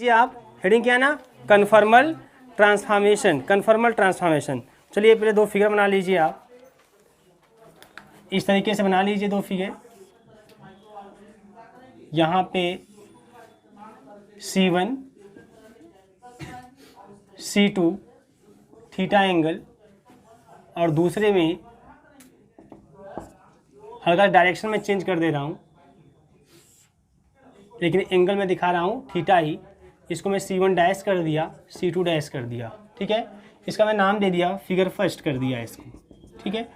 आप हेडिंग क्या है ना, कन्फॉर्मल ट्रांसफॉर्मेशन, कन्फॉर्मल ट्रांसफॉर्मेशन। चलिए पहले दो फिगर बना लीजिए आप, इस तरीके से बना लीजिए दो फिगर। यहाँ पे C1 C2 थीटा एंगल, और दूसरे में हल्का डायरेक्शन में चेंज कर दे रहा हूँ, लेकिन एंगल में दिखा रहा हूँ थीटा ही। इसको मैं C1 डैश कर दिया, C2 डैश कर दिया, ठीक है। इसका मैं नाम दे दिया फिगर फर्स्ट कर दिया इसको, ठीक है।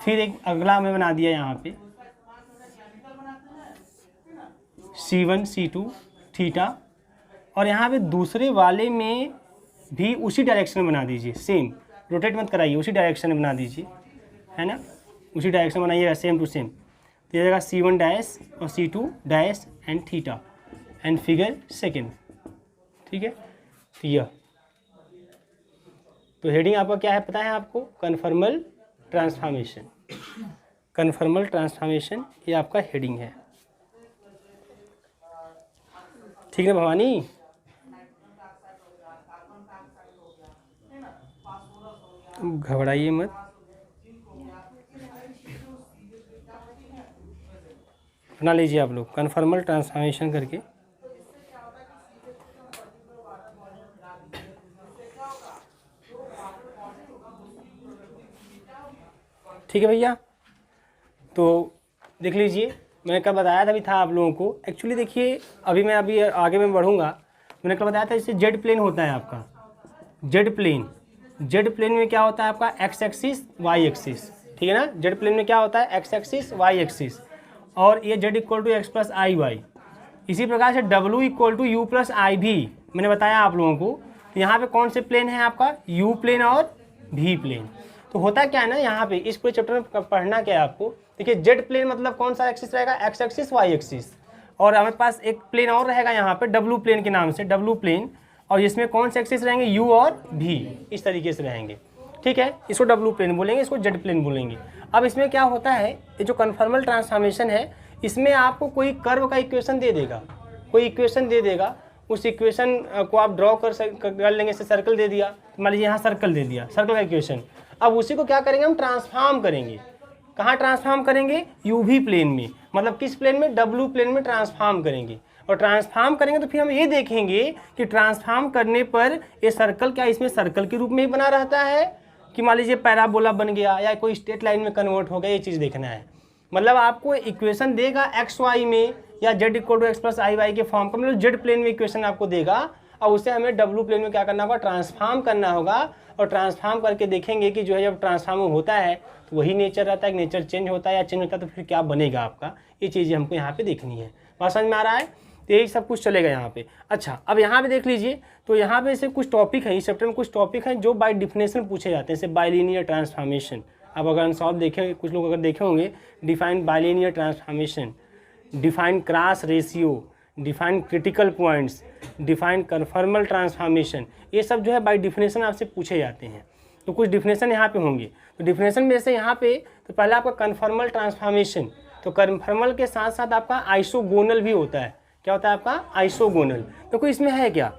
फिर एक अगला मैं बना दिया यहाँ पे C1 C2 थीटा, और यहाँ पे दूसरे वाले में भी उसी डायरेक्शन में बना दीजिए, सेम, रोटेट मत कराइए, उसी डायरेक्शन में बना दीजिए, है ना, उसी डायरेक्शन बनाइएगा सेम टू सेम। तो ये C1 डैश और C2 dash and theta and figure second, ठीक है। तो हेडिंग आपका क्या है पता है आपको, कन्फॉर्मल ट्रांसफॉर्मेशन, कन्फॉर्मल ट्रांसफॉर्मेशन ये आपका हेडिंग है, ठीक है भवानी। घबराइए मत, बना लीजिए आप लोग कन्फॉर्मल ट्रांसफॉर्मेशन करके। ठीक है भैया, तो देख लीजिए मैंने कल बताया था भी था आप लोगों को। एक्चुअली देखिए अभी आगे मैं बढ़ूंगा, मैंने कल बताया था जैसे जेड प्लेन होता है आपका, जेड प्लेन, जेड प्लेन में क्या होता है आपका एक्स एक्सिस वाई एक्सिस, ठीक है ना। जेड प्लेन में क्या होता है एक्स एक्सिस वाई एक्सिस, और ये Z equal to x plus I Y. इसी प्रकार से W equal to U plus I भी मैंने बताया आप लोगों को। तो यहाँ पे कौन से प्लेन है आपका, यू प्लेन और भी प्लेन। तो होता क्या है ना, यहाँ पे इस पूरे चैप्टर में पढ़ना क्या है आपको, देखिए जेड प्लेन मतलब कौन सा एक्सिस रहेगा, एक्स एक्सिस वाई एक्सिस, और हमारे पास एक प्लेन और रहेगा यहाँ पे डब्ल्यू प्लेन के नाम से, डब्ल्यू प्लेन, और इसमें कौन से एक्सिस रहेंगे, यू और भी, इस तरीके से रहेंगे, ठीक है। इसको डब्ल्यू प्लेन बोलेंगे, इसको जेड प्लेन बोलेंगे। अब इसमें क्या होता है, ये जो कन्फॉर्मल ट्रांसफॉर्मेशन है, इसमें आपको कोई कर्व का इक्वेशन दे देगा, कोई इक्वेशन दे देगा, उस इक्वेशन को आप ड्रॉ कर लेंगे। जैसे सर्कल दे दिया, मान लीजिए यहाँ सर्कल दे दिया, सर्कल का इक्वेशन। अब उसी को क्या करेंगे हम, ट्रांसफॉर्म करेंगे। कहाँ ट्रांसफॉर्म करेंगे, यूवी प्लेन में, मतलब किस प्लेन में, डब्ल्यू प्लेन में ट्रांसफॉर्म करेंगे। और ट्रांसफॉर्म करेंगे तो फिर हम ये देखेंगे कि ट्रांसफॉर्म करने पर ये सर्कल क्या इसमें सर्कल के रूप में ही बना रहता है, कि मान लीजिए पैराबोला बन गया या कोई स्ट्रेट लाइन में कन्वर्ट हो गया, ये चीज़ देखना है। मतलब आपको इक्वेशन देगा एक्स वाई में या z equal to x plus I y के फॉर्म का, मतलब जेड प्लेन में इक्वेशन आपको देगा, और उसे हमें डब्ल्यू प्लेन में क्या करना होगा, ट्रांसफॉर्म करना होगा। और ट्रांसफॉर्म करके देखेंगे कि जो है जब ट्रांसफॉर्म होता है तो वही नेचर रहता है, नेचर चेंज होता है या चेंज होता है तो फिर क्या बनेगा आपका, ये चीज़ें हमको यहाँ पे देखनी है। बात समझ में आ रहा है, तो यही सब कुछ चलेगा यहाँ पे। अच्छा, अब यहाँ पे देख लीजिए, तो यहाँ पे से कुछ टॉपिक है, इस चैप्टर में कुछ टॉपिक हैं जो बाय डिफिनेशन पूछे जाते हैं, जैसे बाइलिनियर ट्रांसफॉर्मेशन। अब अगर अनसॉल्व देखें, कुछ लोग अगर देखे होंगे, define bilinear transformation, define cross ratio, define critical points, define conformal transformation, ये सब जो है बाय डिफिनेशन आपसे पूछे जाते हैं। तो कुछ डिफिनेशन यहाँ पे होंगे। तो डिफिनेशन में से यहाँ पे तो पहला आपका कन्फॉर्मल ट्रांसफॉर्मेशन, तो कन्फॉर्मल के साथ साथ आपका आइसोगोनल भी होता है। क्या होता है आपका, आइसोगोनल। तो कोई इसमें है क्या,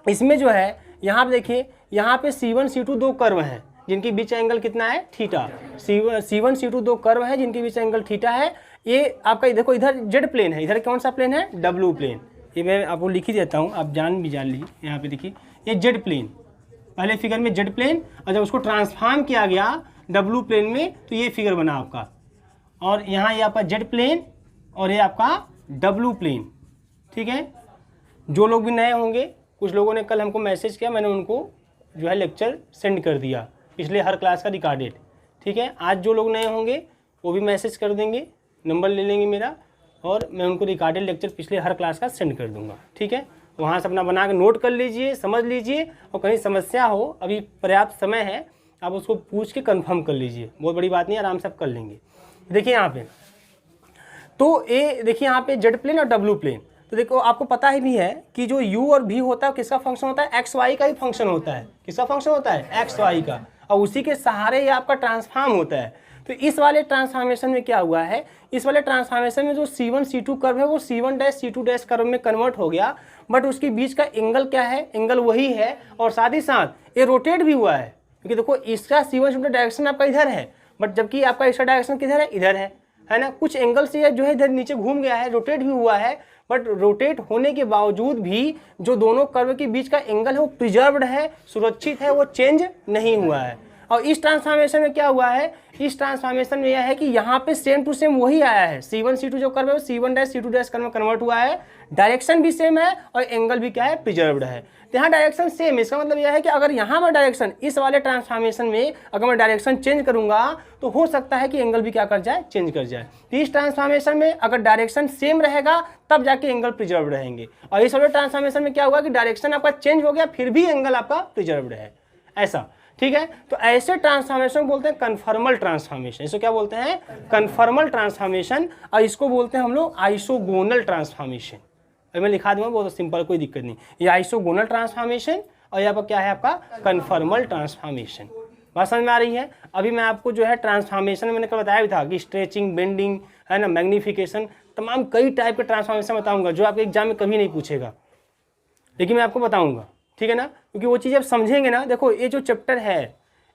इसमें जो है यहाँ पे देखिए, यहाँ पे C1 C2 दो कर्व हैं जिनके बीच एंगल कितना है, थीटा। C1 C2 दो कर्व है जिनके बीच एंगल थीटा है। ये आपका देखो इधर जेड प्लेन है, इधर कौन सा प्लेन है, डब्ल्यू प्लेन। ये मैं आपको लिख ही देता हूँ, आप जान लीजिए। यहाँ पे देखिए ये जेड प्लेन, पहले फिगर में जेड प्लेन, और जब उसको ट्रांसफॉर्म किया गया डब्ल्यू प्लेन में तो ये फिगर बना आपका। और यहाँ ये आपका जेड प्लेन और ये आपका डब्ल्यू प्लेन, ठीक है। जो लोग भी नए होंगे, कुछ लोगों ने कल हमको मैसेज किया, मैंने उनको जो है लेक्चर सेंड कर दिया, पिछले हर क्लास का रिकॉर्डेड, ठीक है। आज जो लोग नए होंगे वो भी मैसेज कर देंगे, नंबर ले लेंगे मेरा, और मैं उनको रिकॉर्डेड लेक्चर पिछले हर क्लास का सेंड कर दूंगा, ठीक है। वहाँ से अपना बना के नोट कर लीजिए, समझ लीजिए, और कहीं समस्या हो, अभी पर्याप्त समय है, आप उसको पूछ के कंफर्म कर लीजिए, बहुत बड़ी बात नहीं, आराम से आप कर लेंगे। देखिए यहाँ पे, तो ये देखिए यहाँ पे जेड प्लेन और डब्ल्यू प्लेन। तो देखो आपको पता ही भी है कि जो u और v होता है किसका फंक्शन होता है, एक्स वाई का ही फंक्शन होता है। किसका फंक्शन होता है, एक्स वाई का, और उसी के सहारे ये आपका ट्रांसफॉर्म होता है। तो इस वाले ट्रांसफॉर्मेशन में क्या हुआ है, इस वाले ट्रांसफॉर्मेशन में जो C1 C2 कर्व है वो C1 dash C2 dash curve में कन्वर्ट हो गया, बट उसके बीच का एंगल क्या है, एंगल वही है, और साथ ही साथ ये रोटेट भी हुआ है, क्योंकि देखो इसका C1 C2 डायरेक्शन आपका इधर है, बट जबकि आपका इसका डायरेक्शन किधर है, इधर है ना। कुछ एंगल से जो है इधर नीचे घूम गया है, रोटेट भी हुआ है, बट रोटेट होने के बावजूद भी जो दोनों कर्व के बीच का एंगल है वो प्रिजर्व्ड है, सुरक्षित है, वो चेंज नहीं हुआ है। और इस ट्रांसफॉर्मेशन में क्या हुआ है, इस ट्रांसफॉर्मेशन में यह है कि यहाँ पे सेम टू सेम वही आया है, C1 C2 जो कर्व है वो C1 dash C2 dash curve में कन्वर्ट हुआ है, डायरेक्शन भी सेम है और एंगल भी क्या है, प्रिजर्व्ड है। तो यहाँ डायरेक्शन सेम, इसका मतलब यह है कि अगर यहाँ मैं डायरेक्शन, इस वाले ट्रांसफॉर्मेशन में अगर मैं डायरेक्शन चेंज करूंगा तो हो सकता है कि एंगल भी क्या कर जाए, चेंज कर जाए। तो इस ट्रांसफॉर्मेशन में अगर डायरेक्शन सेम रहेगा तब जाके एंगल प्रिजर्व्ड रहेंगे, और इस वाले ट्रांसफॉर्मेशन में क्या हुआ कि डायरेक्शन आपका चेंज हो गया फिर भी एंगल आपका प्रिजर्व्ड है, ऐसा। ठीक है, तो ऐसे ट्रांसफॉर्मेशन बोलते हैं कन्फर्मल ट्रांसफॉर्मेशन। इसको क्या बोलते हैं, कन्फर्मल ट्रांसफॉर्मेशन, और इसको बोलते हैं हम लोग आइसोगोनल ट्रांसफॉर्मेशन। मैं लिखा दूंगा, बहुत सिंपल, कोई दिक्कत नहीं। ये आइसोगोनल ट्रांसफॉर्मेशन और यहाँ पर क्या है आपका कन्फर्मल ट्रांसफॉर्मेशन। बात समझ में आ रही है। अभी मैं आपको जो है ट्रांसफॉर्मेशन मैंने कल बताया भी था कि स्ट्रेचिंग, बेंडिंग, है ना, मैग्निफिकेशन, तमाम कई टाइप के ट्रांसफॉर्मेशन बताऊंगा जो आपके एग्जाम में कभी नहीं पूछेगा, लेकिन मैं आपको बताऊंगा, ठीक है ना, क्योंकि वो चीज़ आप समझेंगे ना। देखो ये जो चैप्टर है,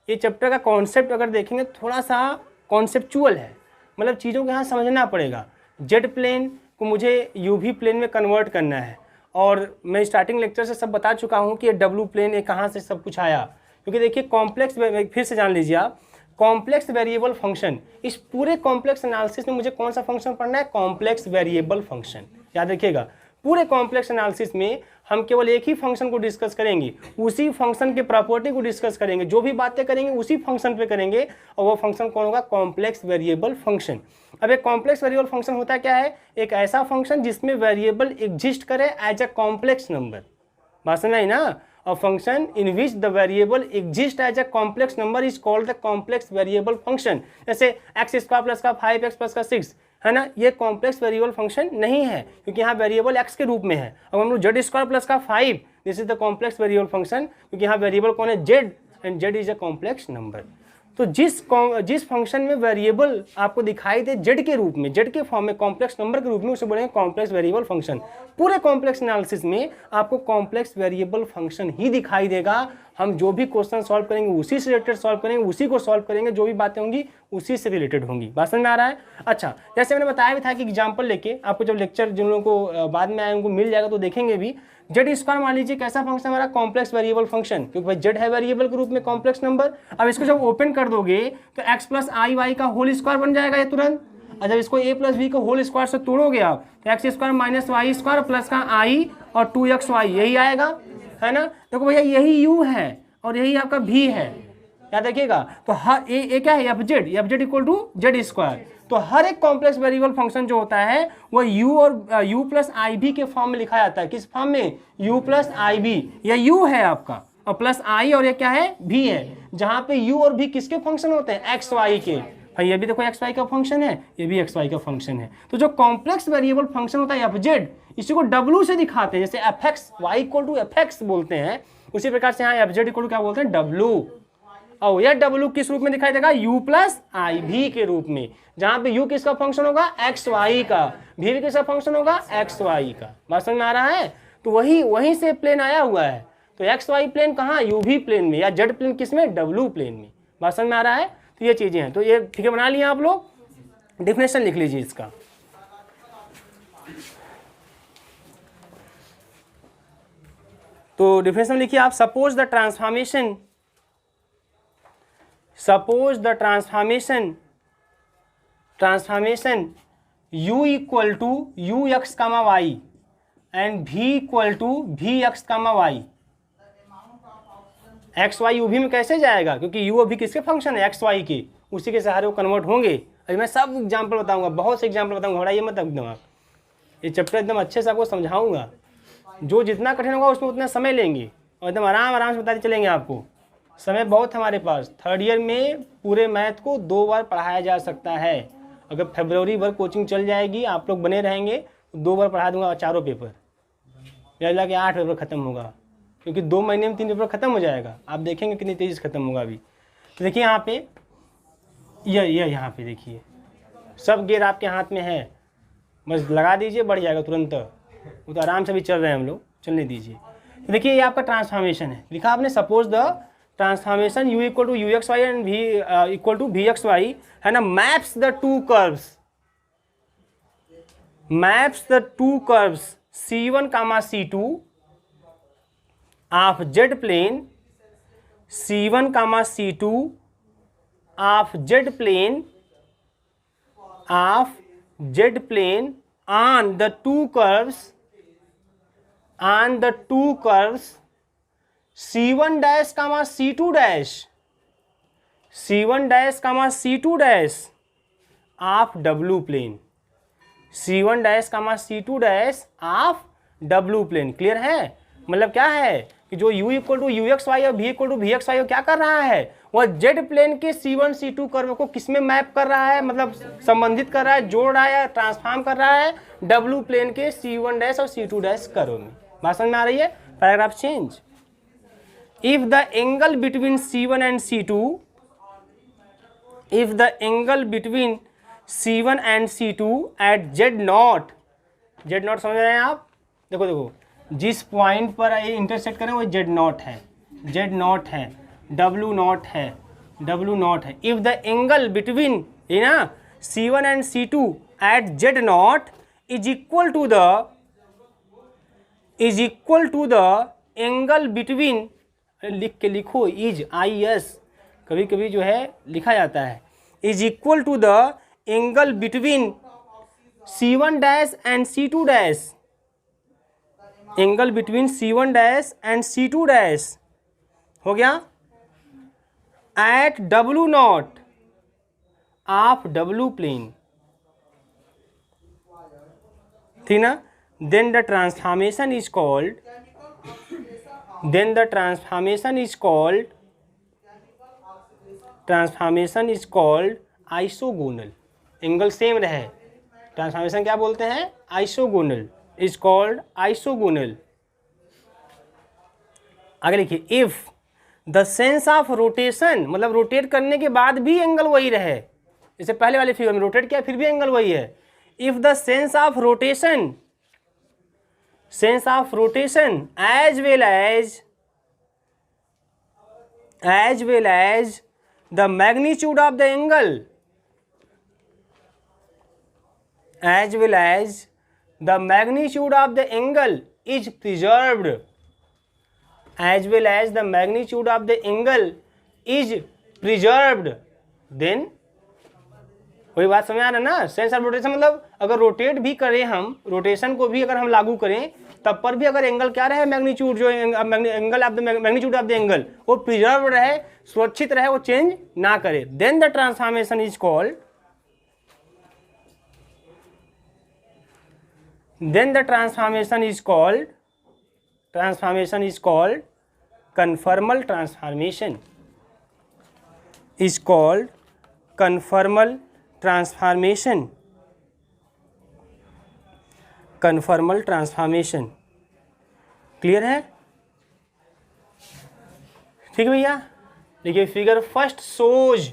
ये चैप्टर का कॉन्सेप्ट अगर देखेंगे थोड़ा सा कॉन्सेप्चुअल है, मतलब चीज़ों को यहाँ समझना पड़ेगा। जेड प्लेन को मुझे यूवी प्लेन में कन्वर्ट करना है, और मैं स्टार्टिंग लेक्चर से सब बता चुका हूँ कि ये डब्ल्यू प्लेन ये कहाँ से सब कुछ आया, क्योंकि देखिए कॉम्प्लेक्स, फिर से जान लीजिए आप, कॉम्प्लेक्स वेरिएबल फंक्शन, इस पूरे कॉम्प्लेक्स एनालिसिस में मुझे कौन सा फंक्शन पढ़ना है, कॉम्प्लेक्स वेरिएबल फंक्शन। याद रखिएगा, पूरे कॉम्प्लेक्स एनालिसिस में हम केवल एक ही फंक्शन को डिस्कस करेंगे, उसी फंक्शन के प्रॉपर्टी को डिस्कस करेंगे, जो भी बातें करेंगे उसी फंक्शन पे करेंगे, और वो फंक्शन कौन होगा, कॉम्प्लेक्स वेरिएबल फंक्शन। अब एक कॉम्प्लेक्स वेरिएबल फंक्शन होता क्या है, एक ऐसा फंक्शन जिसमें वेरिएबल एग्जिस्ट करे एज अ कॉम्प्लेक्स नंबर। बात समझ आई ना। A function in which the variable exists as a complex number is called the complex variable function। जैसे x स्क्वायर प्लस का 5x प्लस का 6 है ना, ये कॉम्प्लेक्स वेरिएबल फंक्शन नहीं है, क्योंकि यहाँ वेरिएबल x के रूप में है। अब हम लोग z स्क्वायर प्लस का 5, this is the complex variable function, क्योंकि यहाँ वेरिएबल कौन है, z, and z is a complex number. तो जिस फंक्शन में वेरिएबल आपको दिखाई दे जेड के रूप में, जेड के फॉर्म में, कॉम्प्लेक्स नंबर के रूप में, उसे बोलेंगे कॉम्प्लेक्स वेरिएबल फंक्शन। पूरे कॉम्प्लेक्स एनालिसिस में आपको कॉम्प्लेक्स वेरिएबल फंक्शन ही दिखाई देगा। हम जो भी क्वेश्चन सॉल्व करेंगे उसी से रिलेटेड सॉल्व करेंगे, उसी को सॉल्व करेंगे, जो भी बातें होंगी उसी से रिलेटेड होंगी। बात समझ में आ रहा है। अच्छा, जैसे मैंने बताया भी था कि एग्जाम्पल लेके आपको जब लेक्चर जिन लोगों को बाद में आए उनको मिल जाएगा तो देखेंगे भी। जेड स्क्वायर मान लीजिए कैसा फंक्शन हमारा, कॉम्प्लेक्स वेरिएबल फंक्शन, क्योंकि भाई जेड है वेरिएबल के रूप में कॉम्प्लेक्स नंबर। अब इसको जब ओपन कर दोगे तो x प्लस आई वाई का होल स्क्वायर बन जाएगा ये तुरंत। और जब इसको a प्लस बी को होल स्क्वायर से तोड़ोगे आप तो x square minus y square plus का i और 2xy यही आएगा, है ना। देखो भैया यही u है और यही आपका v है, याद रखिएगा। तो हर ए क्या है, f Z equal to z square. तो हर एक कॉम्प्लेक्स वेरिएबल फंक्शन जो होता है वो u और u प्लस आई बी के फॉर्म में लिखा जाता है। किस फॉर्म में, u प्लस आई बी। या u है आपका और प्लस i और ये क्या है, v है, जहाँ पे u और v किसके फंक्शन होते हैं, x y के। भाई ये भी देखो x y का फंक्शन है, ये भी x y का फंक्शन है। तो जो कॉम्प्लेक्स वेरिएबल फंक्शन होता है एफ जेड, इसी को w से दिखाते हैं, जैसे f x y equal to f x बोलते हैं, उसी प्रकार से यहाँ एफ जेड इक्वल टू क्या बोलते हैं, w। और यह w किस रूप में दिखाई देगा, u प्लस आई भी के रूप में, जहां पे u किसका फंक्शन होगा, एक्स वाई का, v भी किसका फंक्शन होगा, एक्स वाई का। बात समझ में आ रहा है। तो वहीं से प्लेन आया हुआ है। तो एक्स वाई प्लेन कहाँ, u v प्लेन में, या जेड प्लेन किसमें, w प्लेन में। बात समझ में आ रहा है। तो ये चीजें हैं। तो ये ठीक है, बना लिया आप लोग। डिफिनेशन लिख लीजिए इसका। तो डिफिनेशन लिखिए आप, suppose the transformation u equal to u x comma y and v equal to v x comma y. X y u भी में कैसे जाएगा, क्योंकि u अभी किसके फंक्शन है, एक्स वाई के, उसी के सहारे वो कन्वर्ट होंगे। अभी मैं सब एग्जाम्पल बताऊंगा, बहुत से एग्जाम्पल बताऊंगा, घबराइए मत एकदम आप। ये चैप्टर एकदम अच्छे से आपको समझाऊंगा। जो जितना कठिन होगा उसमें उतना समय लेंगे और एकदम आराम से बताते चलेंगे आपको। समय बहुत हमारे पास, थर्ड ईयर में पूरे मैथ को 2 बार पढ़ाया जा सकता है। अगर फरवरी भर कोचिंग चल जाएगी, आप लोग बने रहेंगे, तो 2 बार पढ़ा दूंगा, 4 पेपर, या लगा कि 8 पेपर खत्म होगा, क्योंकि 2 महीने में 3 पेपर खत्म हो जाएगा। आप देखेंगे कितनी तेजी से खत्म होगा अभी। तो देखिए यहाँ पे यह यहाँ पे देखिए सब गियर आपके हाथ में है, बस लगा दीजिए बढ़ जाएगा तुरंत। वो तो आराम से भी चल रहे हैं हम लोग, चलने दीजिए। तो देखिए ये आपका ट्रांसफॉर्मेशन है, लिखा आपने suppose the transformation u equal to u x y and v equal to v x y है ना, maps the two curves, maps the two curves C1, C2 of z plane, C1, C2 of z plane, of z plane on the two curves, on the two curves C1 dash comma C2 dash, C1 dash comma C2 dash of W plane, C1 dash comma C2 dash of W plane। Clear है? मतलब क्या है कि जो u equal to u x y और v equal to v x y क्या कर रहा है, वह जेड प्लेन के C1 C2 कर्व को किस में मैप कर रहा है, मतलब संबंधित कर रहा है, जोड़ रहा है या ट्रांसफॉर्म कर रहा है W प्लेन के C1 डैश और C2 डैश कर्व में। बात समझ में आ रही है? Paragraph change. If the angle between C1 and C2, if the angle between C1 and C2 at z naught, z naught समझ रहे हैं आप? देखो देखो जिस पॉइंट पर ये इंटरसेक्ट करें वो जेड नॉट है, जेड नॉट है, डब्ल्यू नॉट है, डब्ल्यू नॉट है। इफ द एंगल बिटवीन ये ना C1 and C2 at z naught is equal to the, is equal to the angle between, लिख के लिखो इज IS, कभी कभी जो है लिखा जाता है, is equal to the angle between C1 dash and C2 dash, angle between C1 dash and C2 dash हो गया at W naught of W plane, ठीक ना। Then the transformation is called, then the transformation is called, transformation is called isogonal. Angle same रहे, transformation क्या बोलते हैं? Isogonal, is called isogonal. आगे लिखिए, if the sense of rotation, मतलब rotate करने के बाद भी एंगल वही रहे, जैसे पहले वाले फिगर में रोटेट किया फिर भी एंगल वही है। If the sense of rotation, sense of rotation as well as the magnitude of the angle, as well as the magnitude of the angle is preserved, as well as the magnitude of the angle is preserved, then वही बात समझ आ रहा है ना। Sense of rotation मतलब अगर rotate भी करें हम, रोटेशन को भी अगर हम लागू करें तब पर भी अगर एंगल क्या रहे, मैग्नीट्यूड जो angle of the magnitude of the angle वो प्रिजर्व रहे, सुरक्षित रहे, वो चेंज ना करे, then the transformation is called, then the transformation is called, transformation is called conformal transformation, is called conformal transformation, conformal transformation। Clear है? ठीक है भैया। देखिए फिगर फर्स्ट सोज,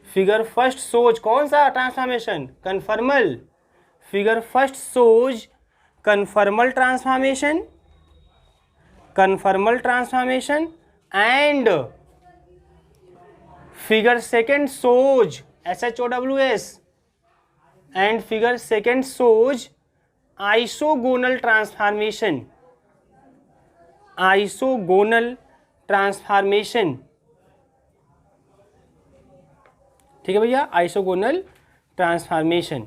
फिगर फर्स्ट सोज कौन सा transformation? Conformal. Figure first shows conformal transformation, conformal transformation and figure second shows SHOWS and figure second shows isogonal transformation, isogonal transformation. ठीक है भैया, आइसोगोनल ट्रांसफॉर्मेशन।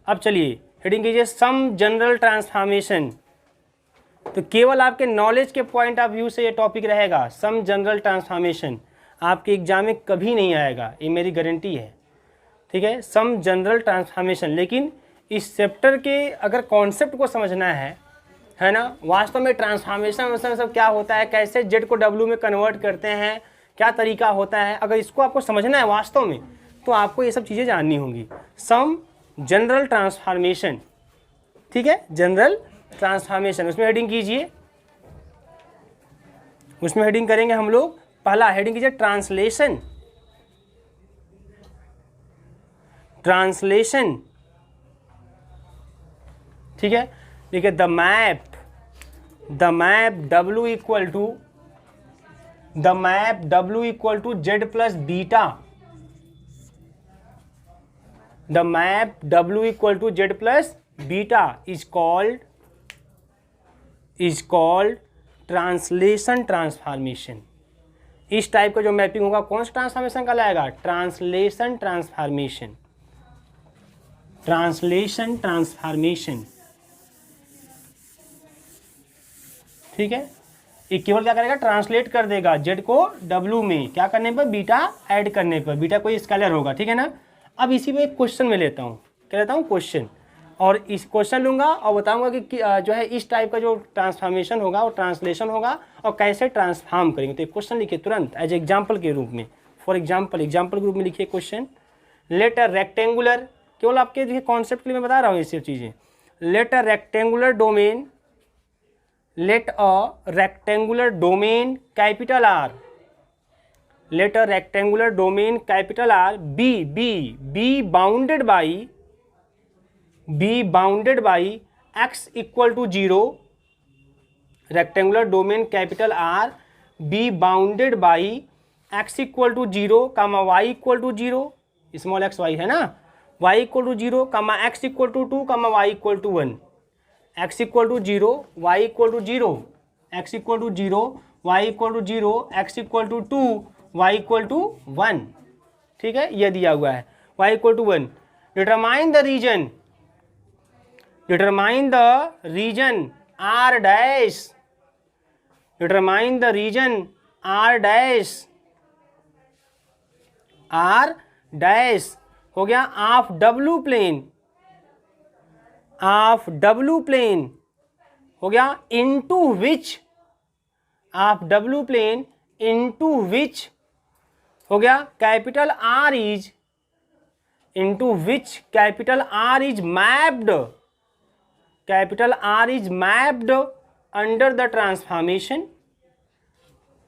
अब चलिए हेडिंग कीजिए सम जनरल ट्रांसफॉर्मेशन। तो केवल आपके नॉलेज के पॉइंट ऑफ व्यू से ये टॉपिक रहेगा, सम जनरल ट्रांसफॉर्मेशन। आपके एग्जाम में कभी नहीं आएगा, ये मेरी गारंटी है। ठीक है, सम जनरल ट्रांसफॉर्मेशन। लेकिन इस चैप्टर के अगर कॉन्सेप्ट को समझना है ना, वास्तव में ट्रांसफॉर्मेशन सब क्या होता है, कैसे जेड को डब्ल्यू में कन्वर्ट करते हैं, क्या तरीका होता है, अगर इसको आपको समझना है वास्तव में तो आपको ये सब चीज़ें जाननी होंगी। सम जनरल ट्रांसफॉर्मेशन, ठीक है, जनरल ट्रांसफॉर्मेशन। उसमें हेडिंग कीजिए, उसमें हेडिंग करेंगे हम लोग। पहला हेडिंग कीजिए ट्रांसलेशन, ट्रांसलेशन, ठीक है। देखिए the map W equal to z plus beta, the map W equal to z plus beta is called translation transformation. इस टाइप का जो मैपिंग होगा कौन सा ट्रांसफॉर्मेशन कहलाएगा? ट्रांसलेशन ट्रांसफॉर्मेशन, ठीक है। ये केवल क्या करेगा? ट्रांसलेट कर देगा जेड को डब्ल्यू में, क्या करने पर? बीटा ऐड करने पर। बीटा कोई स्केलर होगा, ठीक है ना। अब इसी में एक क्वेश्चन में लेता हूँ, क्या लेता हूँ? क्वेश्चन। और इस क्वेश्चन लूँगा और बताऊँगा कि जो है इस टाइप का जो ट्रांसफॉर्मेशन होगा वो ट्रांसलेशन होगा और कैसे ट्रांसफॉर्म करेंगे। तो एक क्वेश्चन लिखिए तुरंत एज एग्जाम्पल के रूप में। फॉर एग्जाम्पल के रूप में लिखिए क्वेश्चन। लेट अ रेक्टेंगुलर, केवल आपके देखिए कॉन्सेप्ट के लिए मैं बता रहा हूँ ये सब चीज़ें। Let a rectangular domain capital R, let a rectangular domain capital R be bounded by x equal to 0, rectangular domain capital R be bounded by x equal to 0, y equal to 0, small x y है ना, y equal to 0, x equal to 2, y equal to 1, x equal to 0, y equal to 0, x equal to 0, y equal to 0, x equal to 2, y equal to 1, ठीक है। यह दिया हुआ है y equal to 1। Determine the region R dash, determine the region R dash हो गया of W plane हो गया into which, of W plane into which हो गया capital R is, into which capital R is mapped, capital R is mapped under the transformation,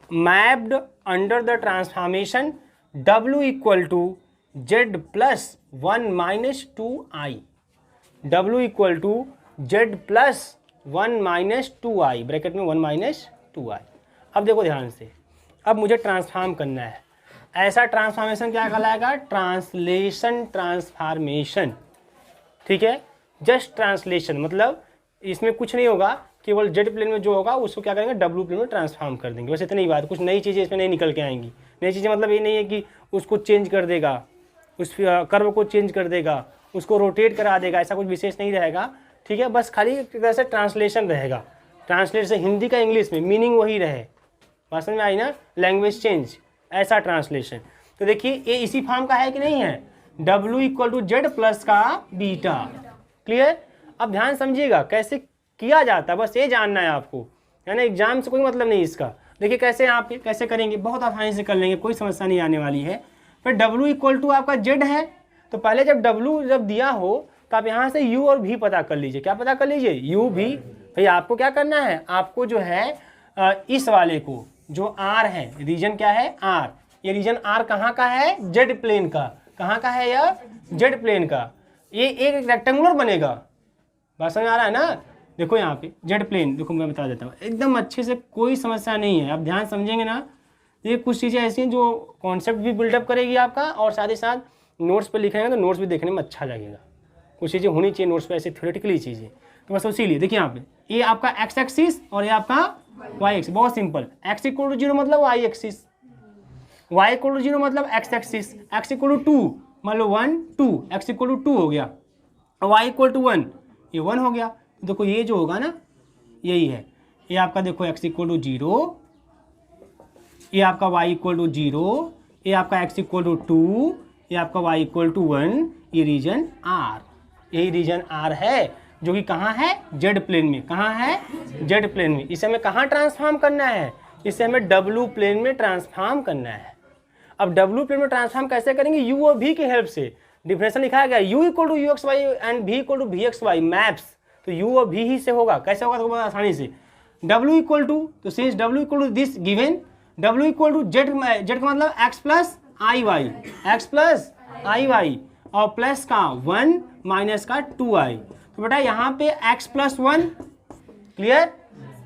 mapped under the transformation W equal to Z plus 1 minus 2i, W equal to Z plus 1 minus 2i, bracket में 1 minus 2i। अब देखो ध्यान से, अब मुझे transform करना है। ऐसा ट्रांसफॉर्मेशन क्या कहलाएगा? ट्रांसलेशन ट्रांसफॉर्मेशन, ठीक है। जस्ट ट्रांसलेशन मतलब इसमें कुछ नहीं होगा, केवल जेड प्लेन में जो होगा उसको क्या करेंगे? डब्ल्यू प्लेन में ट्रांसफॉर्म कर देंगे, बस इतनी ही बात। कुछ नई चीज़ें इसमें नहीं निकल के आएंगी। नई चीज़ें मतलब ये नहीं है कि उसको चेंज कर देगा, उस कर्व को चेंज कर देगा, उसको रोटेट करा देगा, ऐसा कुछ विशेष नहीं रहेगा, ठीक है। बस खाली एक तरह से ट्रांसलेशन रहेगा, ट्रांसलेट से हिंदी का इंग्लिश में मीनिंग वही रहे, बात समझ में आई ना? लैंग्वेज चेंज, ऐसा ट्रांसलेशन। तो देखिए ये इसी फॉर्म का है कि नहीं है? W equal to z plus का बीटा, क्लियर। अब ध्यान समझिएगा कैसे किया जाता है, बस ये जानना है आपको, है ना। एग्जाम से कोई मतलब नहीं इसका। देखिए कैसे आप कैसे करेंगे, बहुत आसानी से कर लेंगे, कोई समस्या नहीं आने वाली है। फिर W इक्वल टू आपका जेड है, तो पहले जब W जब दिया हो तो आप यहाँ से U और V पता कर लीजिए। क्या पता कर लीजिए? U V। भैया आपको क्या करना है? आपको जो है इस वाले को जो R है, रीजन क्या है? R। ये रीजन R कहाँ का है? जेड प्लेन का। कहाँ का है यह? जेड प्लेन का। ये एक रेक्टेंगुलर बनेगा, बात समझ आ रहा है ना? देखो यहाँ पे जेड प्लेन, देखो मैं बता देता हूँ एकदम अच्छे से, कोई समस्या नहीं है। आप ध्यान समझेंगे ना, ये कुछ चीज़ें ऐसी हैं जो कॉन्सेप्ट भी बिल्डअप करेगी आपका, और साथ ही साथ नोट्स पे लिखेंगे तो नोट्स भी देखने में अच्छा लगेगा। कुछ चीज़ें होनी चाहिए नोट्स पे, ऐसी थ्योरेटिकली चीज़ें, तो बस उसी लिए देखिए यहाँ पे ये आपका एक्स एक्सिस और ये आपका वाई एक्सिस, बहुत सिंपल। एक्स इक्वल टू 0 मतलब y axis, y equal to 0 मतलब x axis, x equal to 2 मतलब 1 2, एक्स इक्वल टू 2 हो गया, और वाई इक्वल टू 1 ये 1 हो गया। तो देखो ये जो होगा ना यही है, ये आपका देखो एक्स इक्वल टू 0, ये आपका वाई इक्वल टू 0, ये आपका एक्स इक्वल टू 2, ये आपका वाई इक्वल टू 1, ये रीजन आर, यही रीजन आर है जो कि कहाँ है? जेड प्लेन में। कहाँ है? जेड प्लेन में। इसे हमें कहाँ ट्रांसफॉर्म करना है? इसे हमें डब्ल्यू प्लेन में ट्रांसफॉर्म करना है। अब डब्ल्यू प्लेन में ट्रांसफॉर्म कैसे करेंगे? यू और भी की हेल्प से। डिफरेंशियल लिखा गया u equal to u x y and v equal to v x y, maps, तो यू और भी ही से होगा। कैसे होगा? तो बहुत आसानी से, डब्ल्यू इक्वल टू, तो सिंस डब्ल्यू इक्वल टू दिस गिवन, डब्ल्यू इक्वल टू जेड, जेड का मतलब एक्स प्लस आई वाई, एक्स प्लस आई वाई, और प्लस का 1 माइनस का 2i। तो बेटा यहाँ पे x plus 1, clear,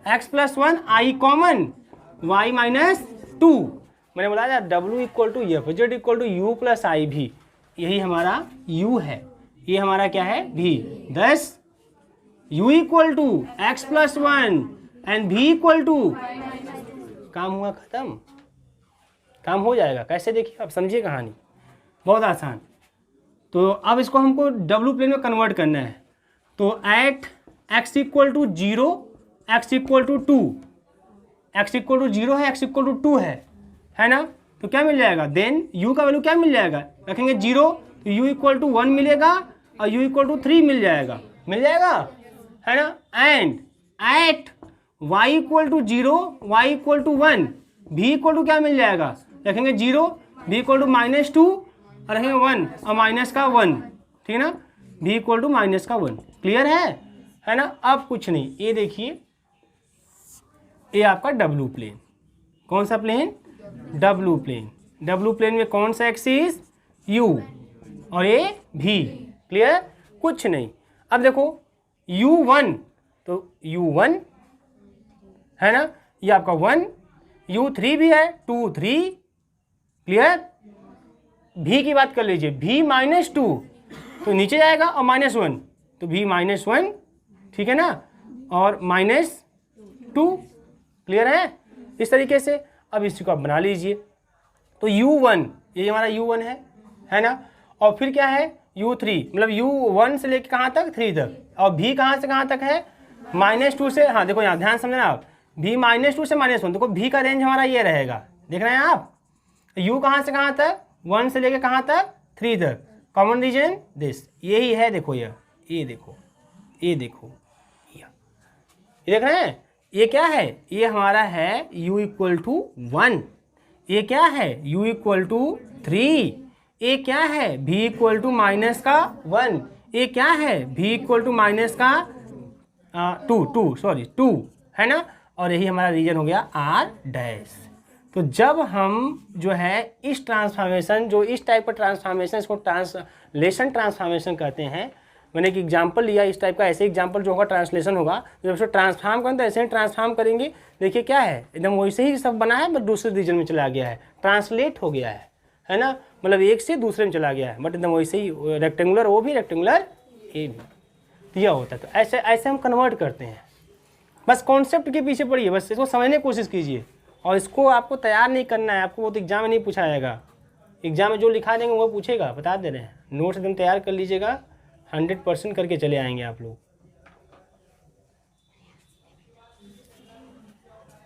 x plus 1 i common, y minus 2। मैंने बोला था w equal to F, Z equal to U plus I भी, यही हमारा u है, ये हमारा क्या है v। Thus u equal to x plus 1 and v equal to, काम हुआ खत्म, काम हो जाएगा। कैसे देखिए आप समझिए कहानी, बहुत आसान। तो अब इसको हमको डब्ल्यू प्लेन में कन्वर्ट करना है। तो at x equal to 0, x equal to 2, x equal to 0 है, एक्स इक्वल टू 2 है ना। तो क्या मिल जाएगा, देन u का वैल्यू क्या मिल जाएगा, रखेंगे 0 तो u इक्वल टू 1 मिलेगा और u इक्वल टू 3 मिल जाएगा है ना। And at y equal to 0, y equal to 1, v equal to क्या मिल जाएगा, रखेंगे 0, v इक्वल टू -2 और रखेंगे 1 और माइनस का 1, ठीक है ना, v इक्वल टू माइनस का 1। क्लियर है ना। अब कुछ नहीं, ये देखिए ये आपका डब्ल्यू प्लेन, कौन सा plane, W plane. W plane में कौन सा एक्सिस, u और ये v। क्लियर, कुछ नहीं। अब देखो u1, तो u1 है ना, ये आपका 1, u3 भी है 2 3, क्लियर। v की बात कर लीजिए, v -2 तो नीचे जाएगा और -1 तो v -1, ठीक है ना, और -2, क्लियर है। इस तरीके से अब इसी को आप बना लीजिए। तो u1 ये हमारा u1 है ना, और फिर क्या है u3, मतलब u1 से लेके कहाँ तक, 3 तक, और v कहाँ से कहाँ तक है, -2 से, हाँ देखो यहाँ ध्यान समझना आप, v -2 से -1, देखो v का रेंज हमारा ये रहेगा, देख रहे हैं आप। u कहाँ से कहाँ तक, 1 से लेके कहाँ तक, 3 तक, कॉमन रीजन दिस, यही है। देखो ये देखो, ये देखो, ये देख रहे हैं, ये क्या है, ये हमारा है u इक्वल टू 1, ये क्या है u इक्वल टू 3, ये क्या है v इक्वल टू माइनस का 1, ये क्या है v इक्वल टू माइनस का 2 है ना, और यही हमारा रीजन हो गया r'। तो जब हम जो है इस ट्रांसफॉर्मेशन, जो इस टाइप का ट्रांसफॉर्मेशन, इसको ट्रांसलेशन ट्रांसफॉर्मेशन कहते हैं। मैंने एक एग्जांपल लिया इस टाइप का, ऐसे एग्जांपल जो होगा ट्रांसलेशन होगा, जब उसको ट्रांसफॉर्म करें तो ऐसे ही ट्रांसफॉर्म करेंगे। देखिए क्या है, एकदम वैसे ही सब बना है, बट दूसरे रीजन में चला गया है, ट्रांसलेट हो गया है ना, मतलब एक से दूसरे में चला गया है, बट एकदम वैसे ही रेक्टेंगुलर ओ भी, रेक्टेंगुलर ए भी दिया होता है। तो ऐसे ऐसे हम कन्वर्ट करते हैं। बस कॉन्सेप्ट के पीछे पड़िए, बस इसको समझने की कोशिश कीजिए, और इसको आपको तैयार नहीं करना है, आपको वो तो एग्जाम में नहीं पूछा जाएगा। एग्जाम में जो लिखा देंगे वो पूछेगा, बता दे रहे हैं। नोट्स एकदम तैयार कर लीजिएगा, 100% करके चले आएंगे आप लोग।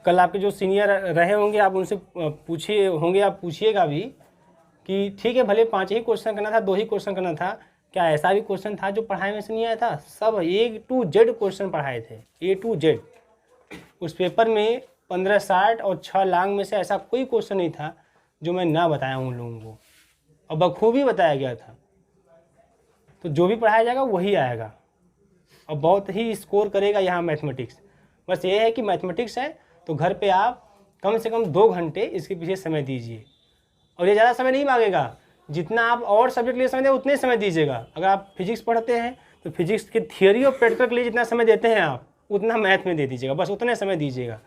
कल आपके जो सीनियर रहे होंगे आप उनसे पूछिए होंगे, आप पूछिएगा भी कि ठीक है भले 5 ही क्वेश्चन करना था, 2 ही क्वेश्चन करना था, क्या ऐसा भी क्वेश्चन था जो पढ़ाई में से नहीं आया था? सब A to Z क्वेश्चन पढ़ाए थे, A to Z। उस पेपर में 1560 और 6 लाख में से ऐसा कोई क्वेश्चन नहीं था जो मैं ना बताया हूँ उन लोगों को, और बखूबी बताया गया था। तो जो भी पढ़ाया जाएगा वही आएगा, और बहुत ही स्कोर करेगा यहाँ मैथमेटिक्स। बस ये है कि मैथमेटिक्स है तो घर पे आप कम से कम 2 घंटे इसके पीछे समय दीजिए, और ये ज़्यादा समय नहीं मांगेगा, जितना आप और सब्जेक्ट लिए समय दें उतने समय दीजिएगा। अगर आप फिजिक्स पढ़ते हैं तो फिजिक्स के थियोरी और प्रैक्टिकल के लिए जितना समय देते हैं आप, उतना मैथ में दे दीजिएगा, बस उतने समय दीजिएगा,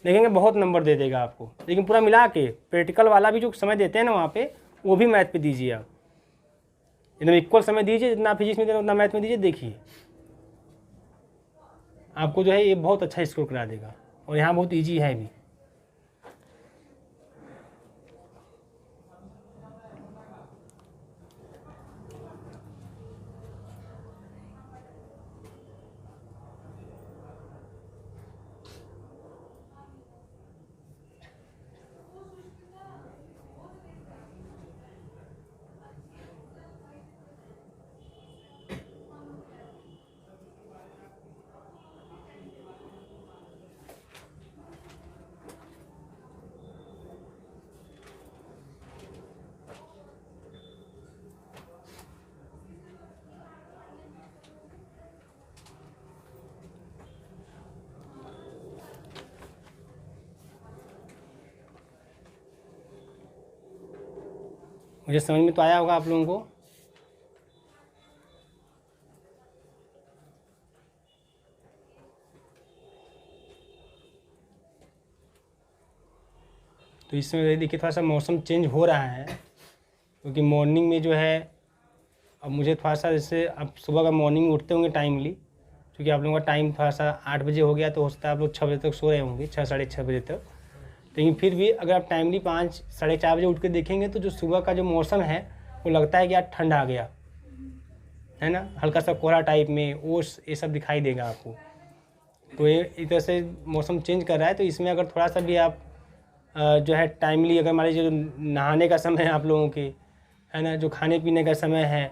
देखेंगे बहुत नंबर दे देगा आपको। लेकिन पूरा मिला के प्रैक्टिकल वाला भी जो समय देते हैं ना वहाँ पे, वो भी मैथ पे दीजिए आप, एकदम इक्वल समय दीजिए, जितना फिजिक्स में देना उतना मैथ में दीजिए। देखिए आपको जो है ये बहुत अच्छा स्कोर करा देगा, और यहाँ बहुत ईजी है भी। मुझे समझ में तो आया होगा आप लोगों को। तो इसमें देखिए थोड़ा सा मौसम चेंज हो रहा है, क्योंकि मॉर्निंग में जो है अब मुझे थोड़ा सा, जैसे अब सुबह का मॉर्निंग में उठते होंगे टाइमली, क्योंकि आप लोगों का टाइम थोड़ा सा 8 बजे हो गया, तो हो सकता है आप लोग 6 बजे तक सो रहे होंगे, 6 साढ़े 6 बजे तक। लेकिन फिर भी अगर आप टाइमली 5 साढ़े 4 बजे उठ के देखेंगे तो जो सुबह का जो मौसम है वो लगता है कि यार ठंड आ गया है ना, हल्का सा कोहरा टाइप में ओस ये सब दिखाई देगा आपको। तो ये इस तरह से मौसम चेंज कर रहा है, तो इसमें अगर थोड़ा सा भी आप जो है टाइमली, अगर मान लीजिए जो नहाने का समय है आप लोगों के, है ना, जो खाने पीने का समय है,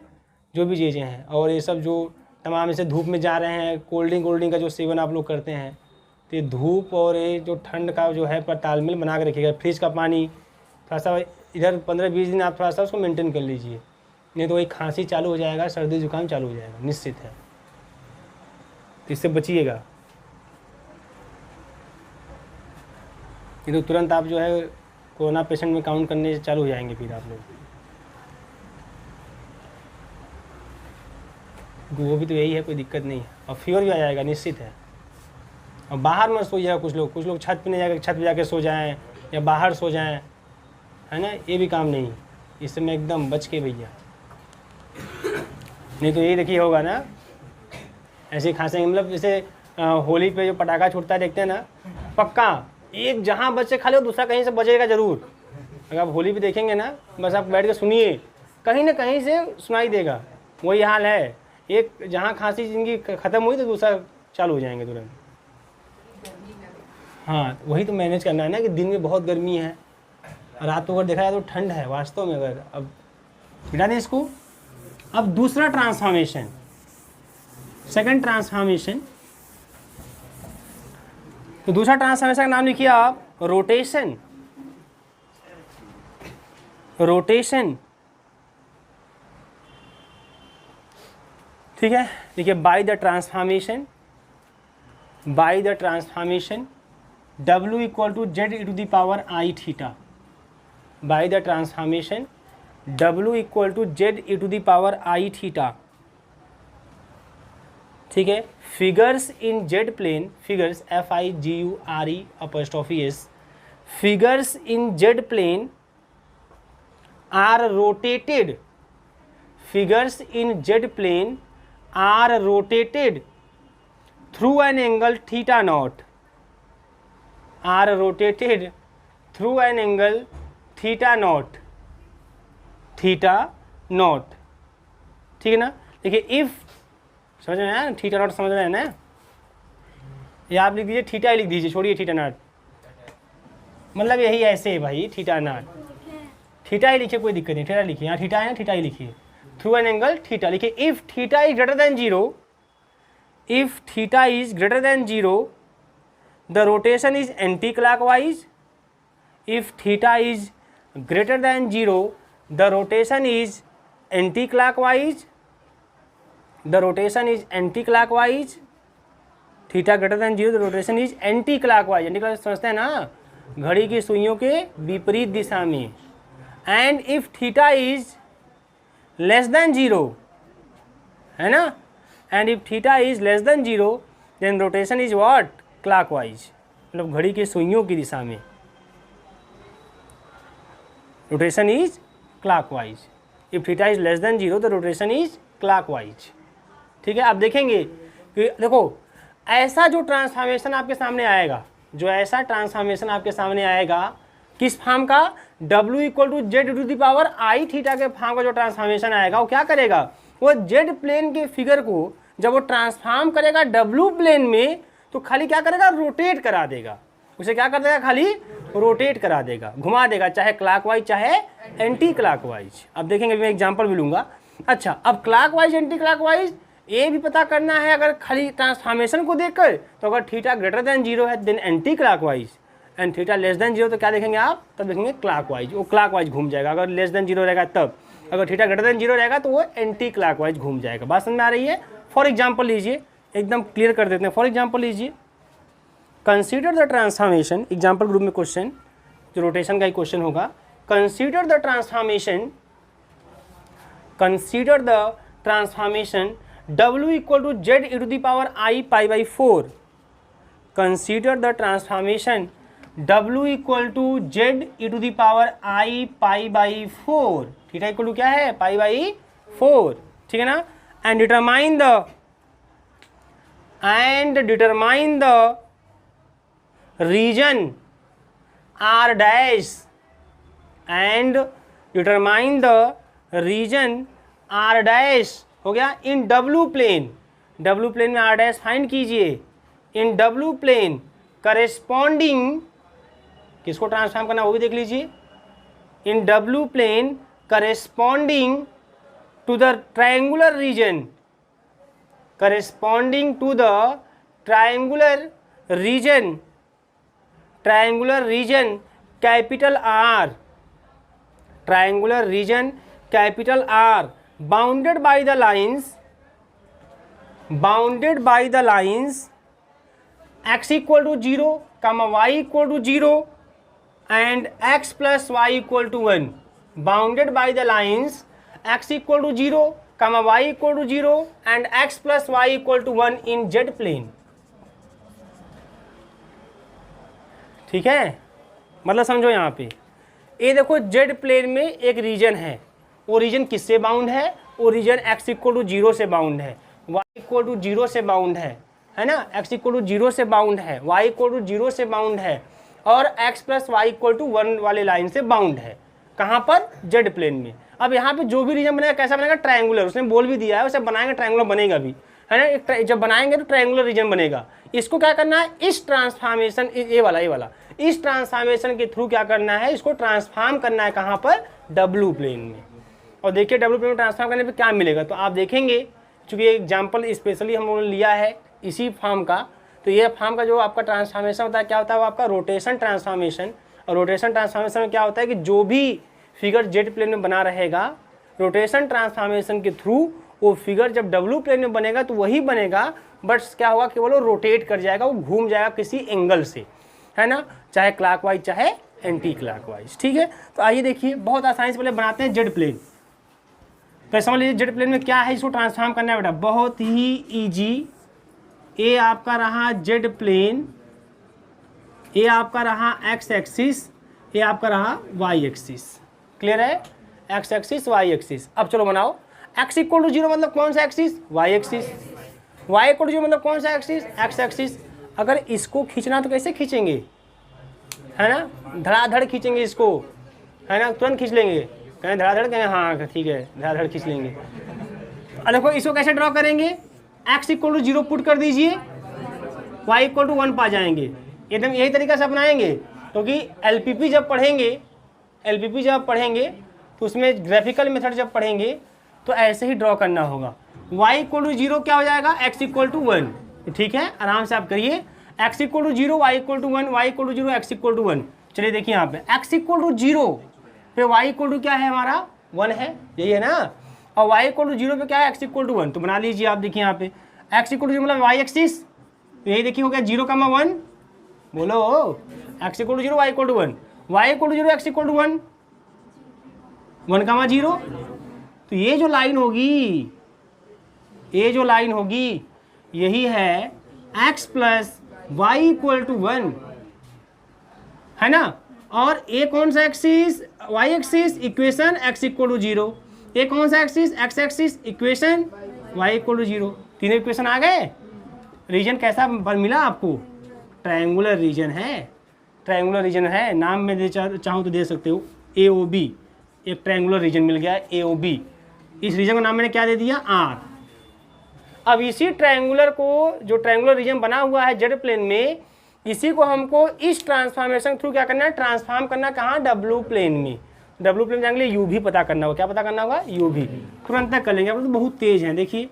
जो भी चीज़ें हैं, और ये सब जो तमाम ऐसे धूप में जा रहे हैं, कोल्ड ड्रिंक का जो सेवन आप लोग करते हैं, तो ये धूप और ये जो ठंड का जो है पर तालमेल बना के रखिएगा। फ्रिज का पानी थोड़ा सा इधर 15-20 दिन आप थोड़ा सा उसको मेंटेन कर लीजिए, नहीं तो वही खांसी चालू हो जाएगा, सर्दी जुकाम चालू हो जाएगा, निश्चित है। तो इससे बचिएगा, नहीं तो तुरंत आप जो है कोरोना पेशेंट में काउंट करने चालू हो जाएंगे फिर आप लोग। वो भी तो यही है, कोई दिक्कत नहीं है, और फीवर भी आ जाएगा, निश्चित है। और बाहर में सो जाएगा कुछ लोग छत पे नहीं जाकर छत पे जाके सो जाएं या बाहर सो जाएं, है ना, ये भी काम नहीं, इससे मैं एकदम बच के भैया, नहीं तो यही देखिए होगा ना, ऐसे खांसेंगे। मतलब जैसे होली पे जो पटाखा छूटता है देखते हैं ना, पक्का एक जहाँ बच्चे खा लो दूसरा कहीं से बचेगा ज़रूर। अगर आप होली पे देखेंगे ना, बस आप बैठ के सुनिए, कहीं ना कहीं से सुनाई देगा। वही हाल है, एक जहाँ खांसी जिनकी ख़त्म हुई तो दूसरा चालू हो जाएंगे तुरंत। हाँ, वही तो मैनेज करना है ना, कि दिन में बहुत गर्मी है, रात को अगर देखा जाए तो ठंड है वास्तव में। अगर अब बिठा दें इसको। अब दूसरा ट्रांसफॉर्मेशन, सेकंड ट्रांसफॉर्मेशन, तो दूसरा ट्रांसफॉर्मेशन का नाम लिखिए आप रोटेशन। रोटेशन, ठीक है। देखिए, by the transformation W equal to z e to the power I theta. By the transformation W equal to z e to the power I theta, ठीक है। Figures in z plane, figures FIGURE', figures in z plane are rotated, figures in z plane are rotated through an angle theta naught, are rotated through an angle theta naught, ठीक है ना। देखिए, if समझ में आया, theta naught समझ रहे हैं ना, या आप लिख दीजिए थीटा ही लिख दीजिए, छोड़िए थीटा नॉट, मतलब यही ऐसे है भाई, थीटा नॉट, थीटा ही लिखिए, कोई दिक्कत नहीं, थीटा लिखिए, यहाँ थीटा है, थीटा ही लिखिए, थ्रू एन एंगल थीटा लिखिए। If theta is greater than zero, if theta is greater than zero the rotation is anti clockwise, if theta is greater than zero the rotation is anti clockwise, the rotation is anti clockwise, theta greater than zero the rotation is anti clockwise, anti clockwise समझते हैं ना, घड़ी की सुइयों के विपरीत दिशा में। And if theta is less than zero, है ना, and if theta is less than zero then rotation is what, clockwise, मतलब घड़ी की सुइयों की दिशा में, rotation is clockwise. If theta is less than zero the rotation is clockwise, ठीक है। आप देखेंगे कि देखो, ऐसा जो ट्रांसफॉर्मेशन आपके सामने आएगा, जो ऐसा ट्रांसफॉर्मेशन आपके सामने आएगा, किस फॉर्म का, W equal to z to the power I theta के फॉर्म का जो ट्रांसफॉर्मेशन आएगा, वो क्या करेगा, वो जेड प्लेन के फिगर को जब वो ट्रांसफॉर्म करेगा W प्लेन में, तो खाली क्या करेगा, रोटेट करा देगा, उसे क्या कर देगा, खाली रोटेट करा देगा, घुमा देगा, चाहे क्लॉकवाइज चाहे एंटी क्लॉकवाइज। अब देखेंगे, मैं एग्जांपल भी लूंगा। अच्छा, अब क्लॉकवाइज एंटी क्लॉकवाइज ये भी पता करना है, अगर खाली ट्रांसफॉर्मेशन को देखकर, तो अगर थीटा ग्रेटर देन जीरो है then anti clockwise, and theta less than zero तो क्या देखेंगे आप, तब देखेंगे क्लॉकवाइज, वो क्लॉकवाइज घूम जाएगा। अगर लेस देन जीरो रहेगा तब, अगर थीटा ग्रेटर देन जीरो रहेगा तो वो एंटी क्लॉकवाइज घूम जाएगा। बात समझ में आ रही है। फॉर एग्जाम्पल लीजिए, एकदम क्लियर कर देते हैं। फॉर एग्जाम्पल लीजिए, consider the transformation, example group में क्वेश्चन, जो रोटेशन का ही क्वेश्चन होगा। Consider the transformation, consider the transformation W equal to z e to the power i pi by 4, consider the transformation W equal to z e to the power i pi by 4, theta equal to क्या है, pi by 4, ठीक है ना। And determine the region R dash, and determine the region R dash, हो गया, in W plane, W plane में R dash find कीजिए, in W plane corresponding, किसको ट्रांसफॉर्म करना वो भी देख लीजिए, in W plane corresponding to the triangular region, corresponding to the triangular region capital R, triangular region capital R, bounded by the lines x equal to 0, y equal to 0 and x plus y equal to 1, bounded by the lines x equal to 0, y equal to 0 and x plus y equal to 1 in z plane. ठीक है, मतलब समझो यहाँ पे, ये देखो Z plane में एक रीजन है, वो रीजन किससे बाउंड है, वो रीजन x इक्वल टू 0 से बाउंड है, y इक्वल टू 0 से बाउंड है ना, x इक्वल टू 0 से बाउंड है, y इक्वल टू 0 से बाउंड है, और x plus y equal to 1 वाले लाइन से बाउंड है, कहाँ पर, जेड प्लेन में। अब यहाँ पे जो भी रीजन बनेगा कैसा बनेगा, ट्रायंगुलर, उसने बोल भी दिया है, उसे बनाएंगे ट्रायंगुलर बनेगा भी, है ना, जब बनाएंगे तो ट्रायंगुलर रीजन बनेगा। इसको क्या करना है, इस ट्रांसफॉर्मेशन, ये वाला इस ट्रांसफॉर्मेशन के थ्रू क्या करना है, इसको ट्रांसफॉर्म करना है कहाँ पर, डब्लू प्लेन में। और देखिए डब्लू प्लेन में ट्रांसफॉर्म करने पे क्या मिलेगा, तो आप देखेंगे, चूंकि एग्जाम्पल स्पेशली हम लोगों ने लिया है इसी फॉर्म का, तो ये फॉर्म का जो आपका ट्रांसफॉर्मेशन होता है क्या होता है, वो आपका रोटेशन ट्रांसफॉर्मेशन। और रोटेशन ट्रांसफॉर्मेशन में क्या होता है कि जो भी फिगर जेड प्लेन में बना रहेगा, रोटेशन ट्रांसफॉर्मेशन के थ्रू वो फिगर जब डब्लू प्लेन में बनेगा तो वही बनेगा, बट क्या होगा, केवल वो रोटेट कर जाएगा, वो घूम जाएगा किसी एंगल से, है ना, चाहे क्लॉकवाइज चाहे एंटी क्लॉकवाइज। ठीक है, तो आइए देखिए, बहुत आसानी से पहले बनाते हैं जेड प्लेन। तो समझ लीजिए जेड प्लेन में क्या है, इसको ट्रांसफॉर्म करना है बेटा, बहुत ही ईजी। ये आपका रहा जेड प्लेन, ये आपका रहा एक्स एक्सिस, ये आपका रहा वाई एक्सिस। क्लियर है, एक्स एक्सिस वाई एक्सिस। अब चलो बनाओ, एक्स इक्वल टू 0 मतलब कौन सा axis, y axis, y equal to 0 मतलब कौन सा एक्सिस, एक्स एक्सिस। अगर इसको खींचना तो कैसे खींचेंगे, है ना, धड़ाधड़ खींचेंगे इसको, है ना, तुरंत खींच लेंगे, कहें धड़ाधड़, कहें हाँ ठीक है धड़ाधड़ खींच लेंगे। और देखो इसको कैसे ड्रॉ करेंगे, x इक्वल टू 0 पुट कर दीजिए, y इक्वल टू 1 पा जाएंगे, एकदम यही तरीका से अपनाएंगे। क्योंकि LPP जब पढ़ेंगे तो उसमें ग्राफिकल मेथड जब पढ़ेंगे तो ऐसे ही ड्रॉ करना होगा। y इक्वल टू 0 क्या हो जाएगा, x इक्वल टू 1, ठीक है, आराम से आप करिए, x equal to 0, y equal to 1, y equal to 0, x equal to 1। चलिए देखिए यहाँ पे x इक्वल टू 0 पे y इक्वल टू क्या है हमारा, 1 है, यही है ना, और y इक्वल टू 0 पे क्या है, x इक्वल टू 1। तो बना लीजिए आप, देखिए यहाँ पे x इक्वल टू 0 मतलब y एक्सिस, तो यही देखिए हो गया 0,1, बोलो x equal to 0, y equal to 1, y equal to 0, x equal to 1, 1,0। तो ये जो लाइन होगी, यही है x plus y equal to 1, है ना। और ये कौन सा axis, y axis, equation x equal to 0, ये कौन सा axis, x axis, equation y equal to 0। तीनों इक्वेशन आ गए। रीजन कैसा मिला आपको, ट्रायंगुलर रीजन है, नाम में चाहूँ तो दे सकते हो AOB, एक ट्रायंगुलर रीजन मिल गया है AOB। इस रीजन का नाम मैंने क्या दे दिया, R। अब इसी ट्रायंगुलर को, जो ट्रायंगुलर रीजन बना हुआ है जेड प्लेन में, इसी को हमको इस ट्रांसफॉर्मेशन थ्रू क्या करना है, ट्रांसफॉर्म करना कहाँ, डब्लू प्लेन में। डब्लू प्लेन जाने के लिए UV पता करना होगा, क्या पता करना होगा, UV। तुरंत तक कर लेंगे, आप तो बहुत तेज हैं। देखिए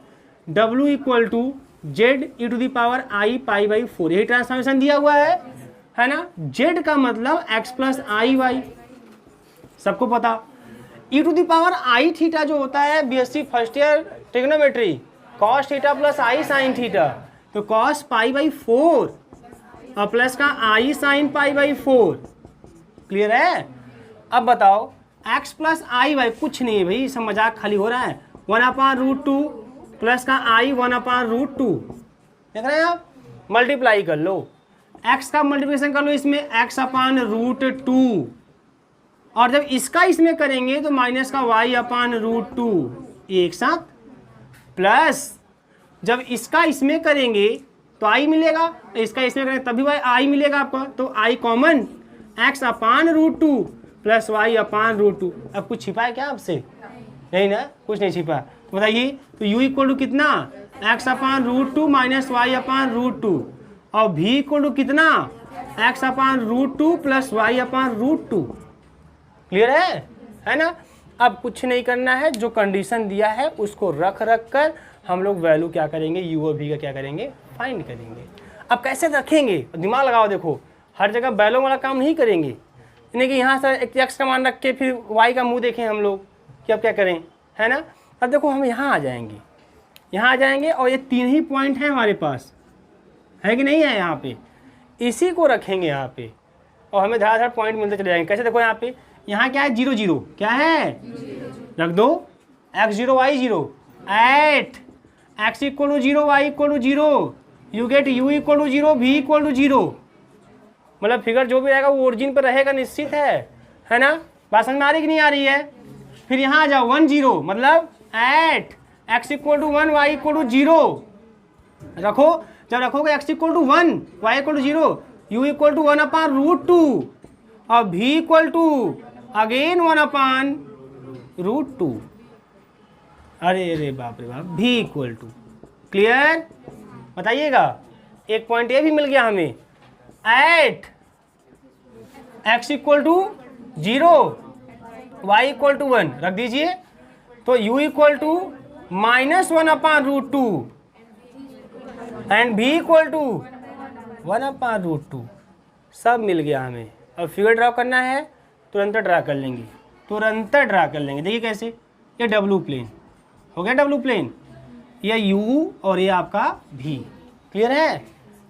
W equal to z e to the power i pi by 4, यही ट्रांसफॉर्मेशन दिया हुआ है ना। जेड का मतलब x प्लस आई वाई, सबको पता। E to the power I theta जो होता है BSc first year trigonometry, cos theta plus I sine theta, तो कॉस पाई बाई 4 और प्लस का I sine pi by 4। Clear है। अब बताओ x प्लस आई वाई, कुछ नहीं है भाई, सब मजाक खाली हो रहा है, 1/√2 प्लस का आई 1/√2, देख रहे हैं आप, मल्टीप्लाई कर लो। x का मल्टीप्लिकेशन कर लो इसमें x अपान रूट 2, और जब इसका इसमें करेंगे तो माइनस का y अपान रूट 2 एक साथ, प्लस जब इसका इसमें करेंगे तो i मिलेगा, इसका इसमें करेंगे तभी i मिलेगा आपका, तो i common x upon root 2 plus y upon root 2। अब कुछ छिपा है क्या आपसे? नहीं ना, कुछ नहीं छिपा। तो बताइए, तो u इक्वल टू कितना, x upon root 2 minus y upon root 2, और v इक्वल टू कितना, x upon root 2 plus y upon root 2। Clear है ना? अब कुछ नहीं करना है, जो कंडीशन दिया है उसको रख कर हम लोग वैल्यू क्या करेंगे, u और v का क्या करेंगे, फाइंड करेंगे। अब कैसे रखेंगे, दिमाग लगाओ, देखो हर जगह बैलों वाला काम नहीं करेंगे, यानी कि यहाँ से एक x का मान रख के फिर y का मुंह देखें हम लोग कि अब क्या करें, है ना। अब देखो हम यहाँ आ जाएंगे, और ये 3 ही पॉइंट हैं हमारे पास, है कि नहीं है, यहाँ पे इसी को रखेंगे यहाँ पे, और हमें धड़ाधड़ पॉइंट मिलते चले जाएंगे। कैसे, देखो यहाँ पे, यहाँ क्या है, 0 0, क्या है, रख दो x0 y0 at x equal to 0 y equal to 0, you get u equal to 0 v equal to 0। मतलब फिगर जो भी रहेगा वो ओरिजिन पर रहेगा, निश्चित है ना। बात समझ में आ रही कि नहीं आ रही है? फिर यहाँ आ जाओ 1 0, मतलब at x equal to 1 y equal to 0 रखो। जब रखोगे x equal to 1 y equal to 0, u equal to 1 upon root 2, और v equal to again 1 upon root 2। अरे बाप रे बाप, v इक्वल टू, क्लियर? बताइएगा, एक पॉइंट ये भी मिल गया हमें, at x equal to 0 y equal to 1 रख दीजिए, तो u equal to minus 1 upon root 2 and v equal to 1 upon root 2। सब मिल गया हमें। अब फिगर ड्रा करना है, तुरंत ड्रा कर लेंगे, देखिए कैसे, ये डब्लू प्लेन हो गया, डब्लू प्लेन, ये u और ये आपका v, क्लियर है,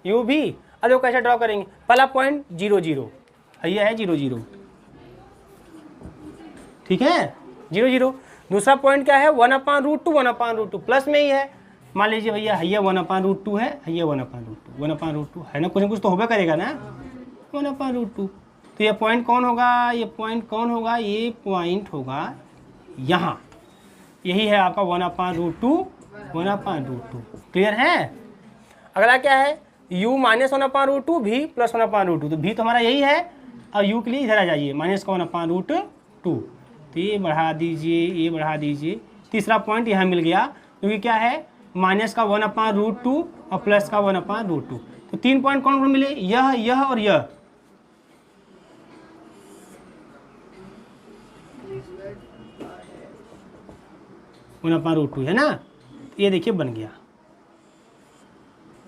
u v। अब देखो कैसे ड्रा करेंगे, पहला पॉइंट 0 0, ये है 0 0, ठीक है, 0 0। दूसरा पॉइंट क्या है, 1 upon root 2, 1 upon root 2 plus में ही है। मान लीजिए भैया हैया 1 अपान रूट 2 है, हैया 1 अपान रूट 2, 1 अपान रूट 2 है ना, कुछ तो होगा करेगा ना, 1 अपान रूट 2। तो ये पॉइंट कौन होगा, ये पॉइंट होगा यहाँ, यही है आपका 1 upon root 2, 1 upon root 2, clear है। अगला क्या है, u minus 1 upon root 2, v plus 1 upon root 2, तो v तो हमारा यही है, और u के लिए इधर आ जाइए, माइनस का 1 अपान रूट 2, तो ये बढ़ा दीजिए, तीसरा पॉइंट यहाँ मिल गया, क्योंकि क्या है, माइनस का 1 अपान रूट 2 और प्लस का 1 अपान रूट 2। तो 3 पॉइंट कौन कौन मिले, यह और यह, वन अपान रूट 2 है ना। ये देखिए बन गया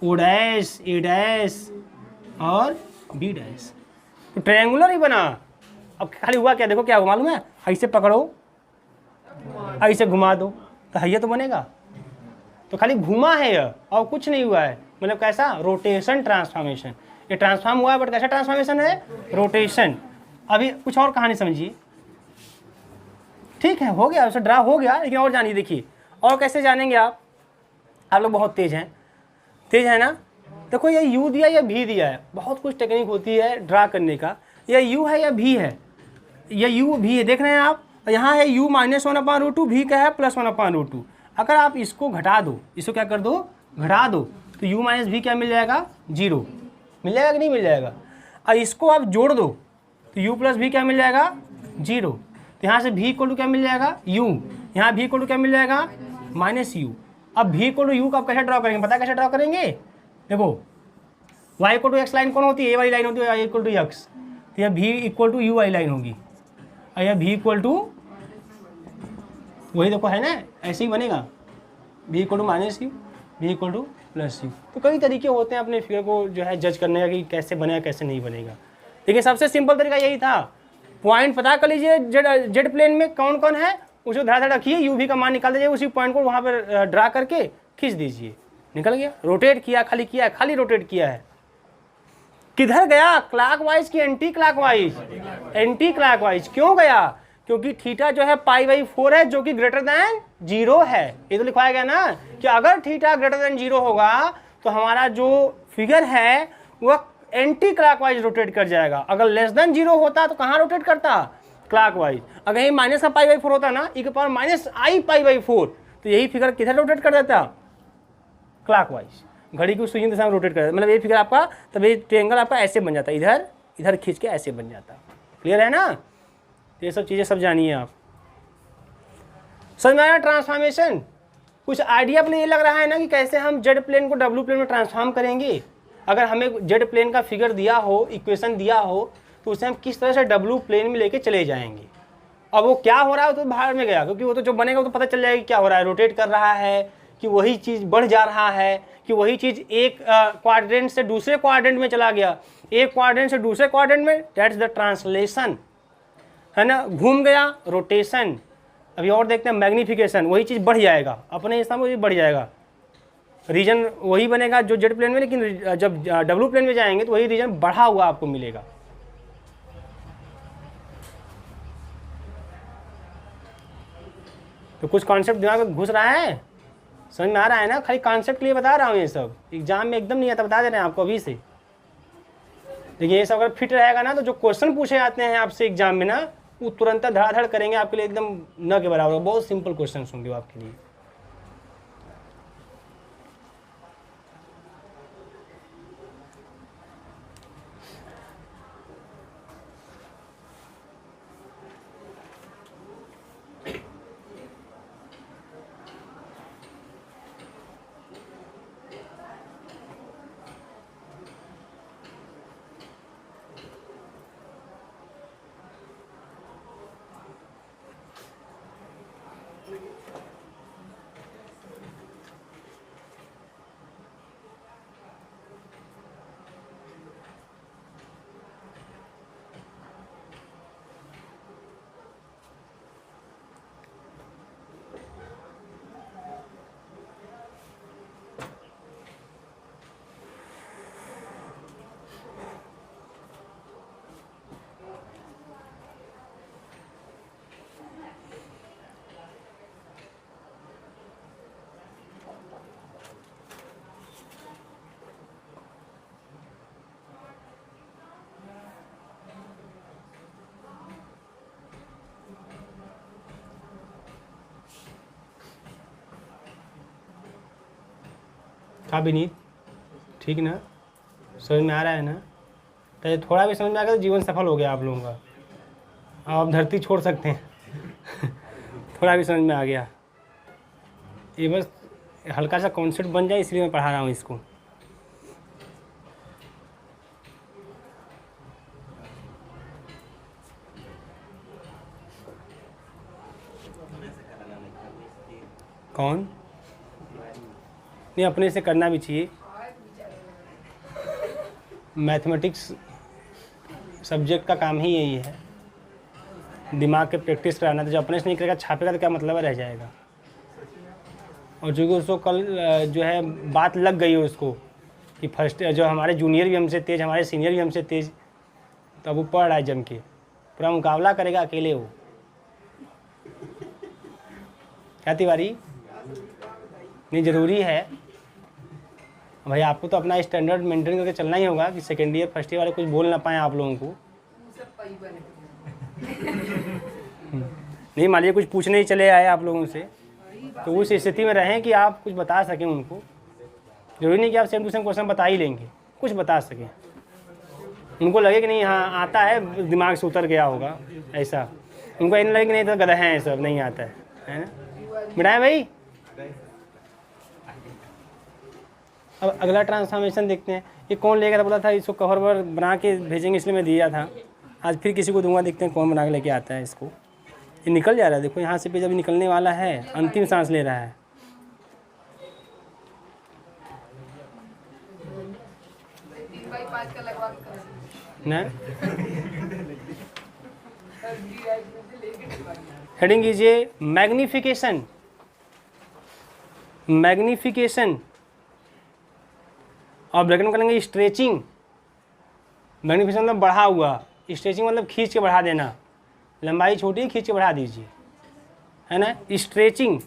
ओ डैश, ए डैश और बी डैश, तो ट्रायंगुलर ही बना। अब खाली हुआ क्या, देखो क्या हुआ मालूम है, ऐसे पकड़ो, ऐसे घुमा दो, तो ये तो बनेगा, तो खाली घुमा है यह, और कुछ नहीं हुआ है। मतलब कैसा, रोटेशन ट्रांसफॉर्मेशन, ये ट्रांसफॉर्म हुआ है, बट कैसा ट्रांसफॉर्मेशन है, रोटेशन। अभी कुछ और कहानी समझिए, ठीक है, हो गया, उसे ड्रा हो गया, लेकिन और जानिए, देखिए और कैसे जानेंगे आप लोग बहुत तेज है ना। देखो ये u दिया या v दिया है, बहुत कुछ टेक्निक होती है ड्रा करने का, ये u है या v है, ये u v है, देख रहे हैं आप, यहाँ है u minus 1 upon root 2, v का है प्लस 1 अपान रूट 2। अगर आप इसको घटा दो, इसको क्या कर दो, घटा दो, तो u माइनस v क्या मिल जाएगा, 0 मिल जाएगा कि नहीं मिल जाएगा। और इसको आप जोड़ दो, तो u प्लस v क्या मिल जाएगा, 0। तो यहाँ से v इक्वल टू क्या मिल जाएगा, u, यहाँ v इक्वल टू क्या मिल जाएगा, माइनस u। अब v इक्वल टू u का आप कैसे ड्रा करेंगे, पता है कैसे ड्रा करेंगे, देखो y equal to x line कौन होती है, ये वाली लाइन होती है, y इक्वल टू एक्स, तो यह v इक्वल टू u वाली लाइन होगी, और यह v इक्वल टू वही देखो है ना, ऐसे ही बनेगा, v equal to minus u, v equal to plus u। तो कई तरीके होते हैं अपने फिगर को जो है जज करने का कि कैसे बनेगा कैसे नहीं बनेगा, लेकिन सबसे सिंपल तरीका यही था। पॉइंट पता कर लीजिए जेड प्लेन में कौन कौन है, उसको धड़ा धड़ा रखिए, u v का मान निकाल दीजिए, उसी पॉइंट को वहाँ पर ड्रा करके खींच दीजिए, निकल गया। रोटेट किया, खाली रोटेट किया है, किधर गया, क्लॉकवाइज की एंटी क्लॉकवाइज, एंटी क्लॉकवाइज। क्यों गया, क्योंकि थीटा जो है π/4 है, जो कि ग्रेटर देन 0 है। ये तो लिखवाया गया ना कि अगर थीटा ग्रेटर देन 0 होगा तो हमारा जो फिगर है वह एंटी क्लॉकवाइज रोटेट कर जाएगा। अगर लेस देन 0 होता तो कहाँ रोटेट करता, क्लॉकवाइज। अगर ये माइनस का π/4 होता ना, e⁻⁻⁴, तो यही फिगर किधर रोटेट कर देता, क्लॉकवाइज, घड़ी की सुई दिशा में रोटेट कर देता। मतलब ये फिगर आपका, तब ये ट्रायंगल आपका ऐसे बन जाता, इधर इधर खींच के ऐसे बन जाता। क्लियर है ना, तो ये सब चीज़ें सब जानिए आप। समझ में आया ट्रांसफॉर्मेशन? कुछ आइडिया अपने ये लग रहा है ना कि कैसे हम जेड प्लेन को डब्ल्यू प्लेन में ट्रांसफॉर्म करेंगे। अगर हमें जेड प्लेन का फिगर दिया हो, इक्वेशन दिया हो, तो उसे हम किस तरह से डब्ल्यू प्लेन में लेके चले जाएंगे। अब वो क्या हो रहा है तो बाहर में गया, क्योंकि वो तो जो बनेगा वो तो पता चल जाएगा कि क्या हो रहा है, रोटेट कर रहा है कि वही चीज़ बढ़ जा रहा है, कि वही चीज़ एक क्वाड्रेंट से दूसरे क्वाड्रेंट में चला गया, एक क्वाड्रेंट से दूसरे क्वाड्रेंट में, दैट्स द ट्रांसलेशन, है ना, घूम गया, रोटेशन। अभी और देखते हैं मैग्नीफिकेशन, वही चीज़ बढ़ जाएगा, अपने हिसाब में वही बढ़ जाएगा, रीजन वही बनेगा जो जेड प्लेन में, लेकिन जब डब्ल्यू प्लेन में जाएंगे तो वही रीजन बढ़ा हुआ आपको मिलेगा। तो कुछ कॉन्सेप्ट दिमाग में घुस रहा है, समझ में आ रहा है ना, खाली कॉन्सेप्ट के लिए बता रहा हूँ, ये सब एग्जाम में एकदम नहीं आता, बता दे रहे हैं आपको अभी से। देखिए ये सब अगर फिट रहेगा ना, तो जो क्वेश्चन पूछे जाते हैं आपसे एग्जाम में ना, वो तुरंत धड़ाधड़ करेंगे आपके लिए, एकदम न के बराबर, बहुत सिंपल क्वेश्चन होंगे वो आपके लिए। था भी नहीं, ठीक ना, समझ में आ रहा है ना, तो थोड़ा भी समझ में आ गया तो जीवन सफल हो गया आप लोगों का, आप धरती छोड़ सकते हैं। थोड़ा भी समझ में आ गया, ये बस हल्का सा कॉन्सेप्ट बन जाए इसलिए मैं पढ़ा रहा हूँ इसको। कौन नहीं, अपने से करना भी चाहिए, मैथमेटिक्स सब्जेक्ट का काम ही यही है, दिमाग के प्रैक्टिस कराना। तो जब अपने से नहीं करेगा, छापेगा तो क्या मतलब रह जाएगा। और चूँकि उसको कल जो है बात लग गई है उसको कि फर्स्ट जो हमारे जूनियर भी हमसे तेज़, हमारे सीनियर भी हमसे तेज़, तो अब वो पढ़ रहा है जम के, पूरा मुकाबला करेगा अकेले वो। क्या तिवारी, नहीं ज़रूरी है भाई, आपको तो अपना स्टैंडर्ड मेंटेन करके चलना ही होगा कि सेकेंड ईयर फर्स्ट ईयर वाले कुछ बोल ना पाएँ आप लोगों को। नहीं मान लीजिए कुछ पूछने ही चले आए आप लोगों से, तो उस स्थिति में रहें कि आप कुछ बता सकें उनको। जरूरी नहीं कि आप सेम टू सेम क्वेश्चन बता ही लेंगे, कुछ बता सकें, उनको लगे कि नहीं हाँ आता है, दिमाग से उतर गया होगा, ऐसा उनको ये नहीं लगे कि नहीं तो गधा है, सब नहीं आता है ना। मिटाए भाई, अब अगला ट्रांसफॉर्मेशन देखते हैं। ये कौन लेकर था, बोला था इसको कवर वर बना के भेजेंगे, इसलिए मैं दिया था। आज फिर किसी को दूंगा, देखते हैं कौन बना के लेके आता है इसको। ये निकल जा रहा है, देखो यहाँ से पेज अभी निकलने वाला है, अंतिम सांस ले रहा है ना। हेडिंग कीजिए मैग्नीफिकेशन। मैग्नीफिकेशन और ब्रैकेट में करेंगे स्ट्रेचिंग। मैग्नीफिकेशन मतलब बढ़ा हुआ, स्ट्रेचिंग मतलब खींच के बढ़ा देना, लंबाई छोटी खींच के बढ़ा दीजिए, है ना। Stretching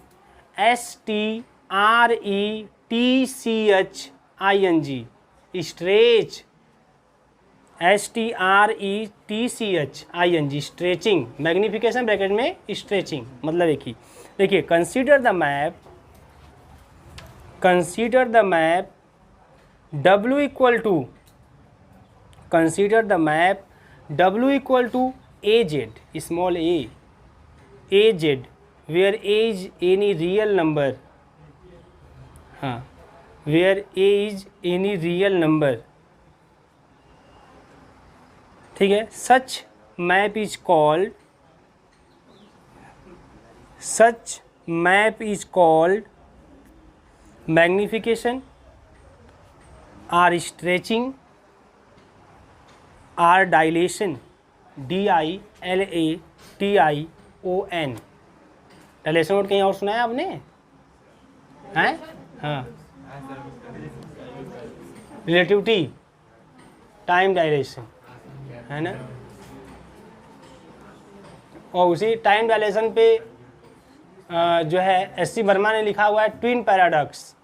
STRETCHING, stretch STRETCHING, stretching, magnification bracket में स्ट्रेचिंग, मतलब एक ही। देखिए consider the map W equal to, consider the map W equal to AZ, small a, AZ, where a is any real number, हाँ, where a is any real number, ठीक है। Such map is called magnification or stretching or dilation, DILATION। Dilation word कहीं और सुना है आपने? हैं? हाँ, रिलेटिविटी, टाइम डायलेशन, है ना। और उसी टाइम डायलेशन पे जो है SC वर्मा ने लिखा हुआ है ट्विन पैराडॉक्स,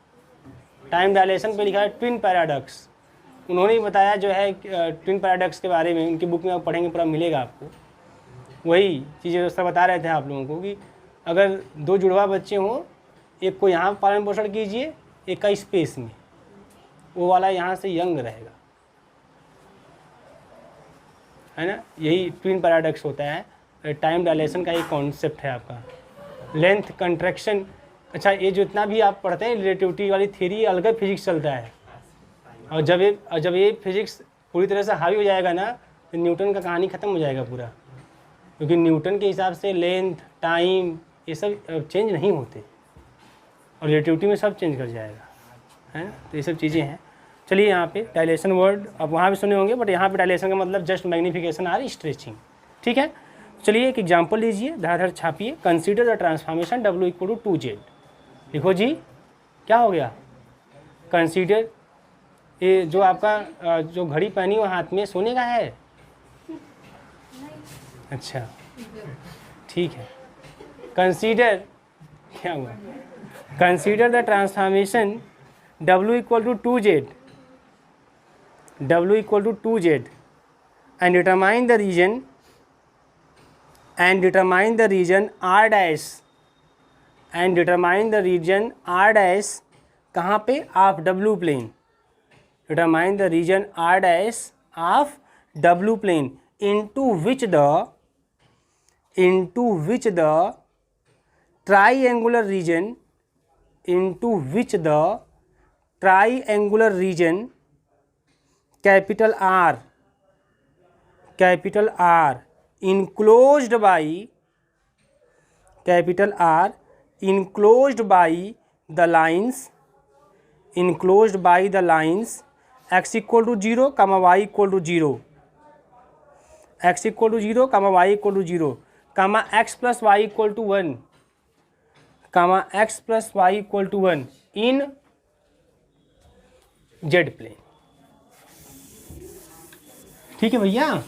टाइम डायलेशन पे लिखा है ट्विन पैराडॉक्स। उन्होंने ही बताया जो है ट्विन पैराडॉक्स के बारे में, उनकी बुक में आप पढ़ेंगे पूरा मिलेगा आपको। वही चीज़ें दोस्तों बता रहे थे आप लोगों को कि अगर दो जुड़वा बच्चे हों, एक को यहाँ पालन पोषण कीजिए, एक का स्पेस में, वो वाला यहाँ से यंग रहेगा, है ना। यही ट्विन पैराडॉक्स होता है, टाइम डायलेशन का एक कॉन्सेप्ट है आपका। लेंथ कंट्रैक्शन, अच्छा ये जो इतना भी आप पढ़ते हैं रिलेटिविटी वाली थ्योरी, अलग फिजिक्स चलता है। और जब ये फिजिक्स पूरी तरह से हावी हो जाएगा ना, तो न्यूटन का कहानी ख़त्म हो जाएगा पूरा, क्योंकि न्यूटन के हिसाब से लेंथ, टाइम ये सब चेंज नहीं होते, और रिलेटिविटी में सब चेंज कर जाएगा, है ना। तो ये सब चीज़ें हैं। चलिए यहाँ पे डायलेशन वर्ड आप वहाँ भी सुने होंगे, बट यहाँ पे डायलेशन का मतलब जस्ट मैग्निफिकेशन आर स्ट्रेचिंग, ठीक है। चलिए एक एग्जाम्पल लीजिए, धड़ाधड़ छापिए। Consider the transformation W equal to 2Z। लिखो जी, क्या हो गया? कंसीडर, ये जो आपका जो घड़ी पहनी हो हाथ में, सोने का है? अच्छा ठीक है। कंसीडर, क्या हुआ? Consider the transformation W equal to 2Z, W equal to 2Z and determine the region R dash, and determine the region R dash कहाँ पे? Of W plane। determine the region R dash of W plane into which the triangular region capital R enclosed by the lines x equal to 0, y equal to 0, x equal to 0, y equal to 0, x plus y equal to 1, x plus y equal to 1 in Z plane। ठीक है भैया।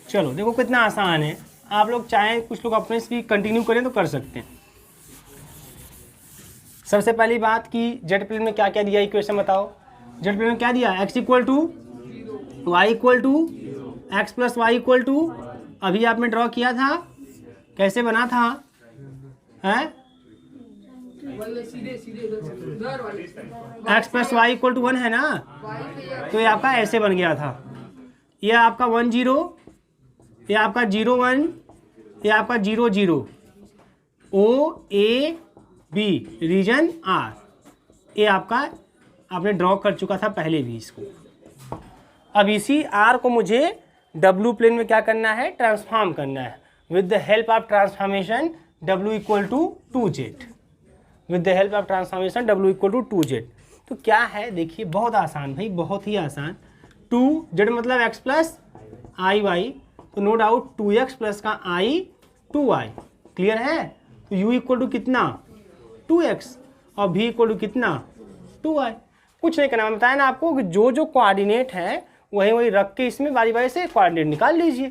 चलो देखो कितना आसान है, आप लोग चाहें कुछ लोग अपने से भी कंटिन्यू करें तो कर सकते हैं। सबसे पहली बात कि जेड प्लेन में क्या क्या दिया, इक्वेशन बताओ। जेड प्लेन में क्या दिया? x equal to y equal to x plus y equal to, अभी आपने ड्रॉ किया था, कैसे बना था? हैं? X plus y equal to 1 है ना, तो ये आपका ऐसे बन गया था। ये आपका 1 0, ये आपका 0 1, ये आपका 0 0, OAB रीजन R। ये आपका आपने ड्रॉ कर चुका था पहले भी इसको। अब इसी R को मुझे W प्लेन में क्या करना है? ट्रांसफॉर्म करना है with the help of transformation W equal to 2Z। With the help of transformation W equal to 2Z। तो क्या है देखिए, बहुत आसान भाई, बहुत ही आसान। 2Z मतलब x प्लस आई वाई, तो नो डाउट 2x प्लस का i 2y, क्लियर है। तो u इक्वल टू कितना? 2x, और v इक्वल टू कितना? 2y। कुछ नहीं करना, मैं बताया ना आपको कि जो जो कोऑर्डिनेट है वही वही रख के इसमें बारी बारी से कोऑर्डिनेट निकाल लीजिए।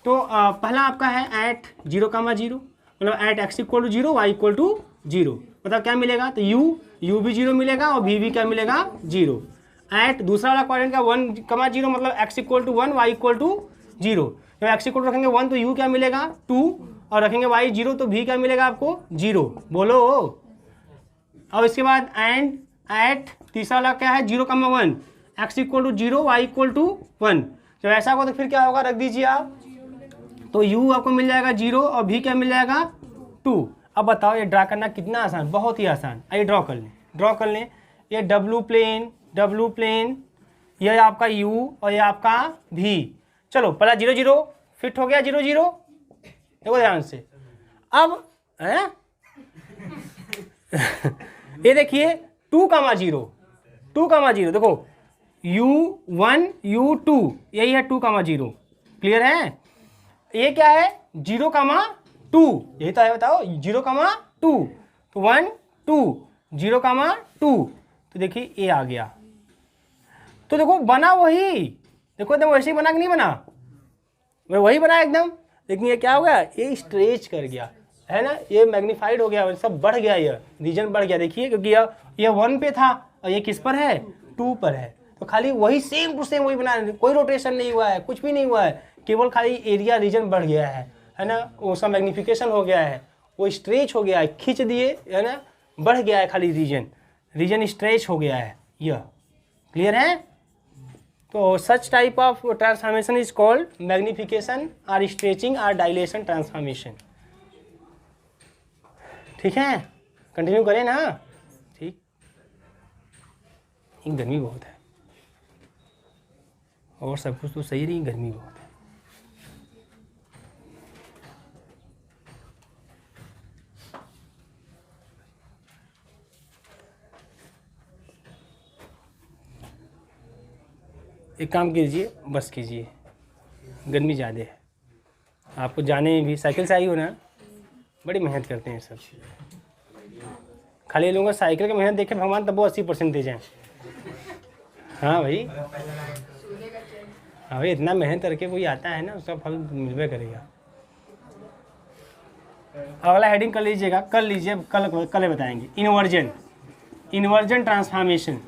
तो पहला आपका है एट 0, मतलब at x equal to 0, y equal to 0, मतलब क्या मिलेगा? तो u भी 0 मिलेगा और v भी क्या मिलेगा? 0। एट दूसरा वाला क्वाड्रेंट का 1,0 मतलब x equal to 1 y equal to 0। जब x इक्वल टू रखेंगे 1 तो u क्या मिलेगा 2 और रखेंगे y 0 तो v क्या मिलेगा आपको 0। बोलो। और इसके बाद एंड एट तीसरा वाला क्या है 0,1 x equal to 0 y equal to 1। जब ऐसा होगा तो फिर क्या होगा रख दीजिए आप, तो u आपको मिल जाएगा 0 और v क्या मिल जाएगा 2। अब बताओ ये ड्रा करना कितना आसान, बहुत ही आसान। आइए ड्रॉ कर लें। ये w प्लेन ये आपका u और ये आपका v। चलो पहला 0 0 फिट हो गया 0 0, देखो ध्यान से। अब है ये देखिए 2,0 देखो u1 u2 यही है 2,0। क्लियर है। ये क्या है 0,2 यही तो है, बताओ 0,2 तो 1 2 0,2 तो देखिए ये आ गया। तो देखो बना वही, देखो एकदम वैसे ही बना कि नहीं बना, वही बना एकदम। लेकिन ये क्या हो गया ये स्ट्रेच कर गया है ना, ये मैग्नीफाइड हो गया, सब बढ़ गया, ये रीजन बढ़ गया। देखिए क्योंकि ये 1 पे था और ये किस पर है 2 पर है, तो खाली वही सेम टू सेम वही बना, कोई रोटेशन नहीं हुआ है, कुछ भी नहीं हुआ है, केवल खाली एरिया रीजन बढ़ गया है ना, वो सब मैग्नीफिकेशन हो गया है, वो स्ट्रेच हो गया है, खींच दिए है ना, बढ़ गया है खाली रीजन स्ट्रेच हो गया है। यह क्लियर है। तो such type of transformation is called magnification और स्ट्रेचिंग और डायलेशन ट्रांसफॉर्मेशन। ठीक है, कंटिन्यू करें ना। ठीक, गर्मी बहुत है और सब कुछ तो सही नहीं, गर्मी बहुत है। एक काम कीजिए, बस कीजिए, गर्मी ज़्यादा है, आपको जाने में भी साइकिल से आई हो ना, बड़ी मेहनत करते हैं सब। खाली लोगों को साइकिल की मेहनत देखे भगवान तब वो 80% दे जाएं। हाँ भाई, हाँ भाई, इतना मेहनत करके कोई आता है ना उसका फल मिलवे करेगा। अगला हेडिंग कर लीजिएगा, कर लीजिए, कल बताएंगे। Inversion transformation.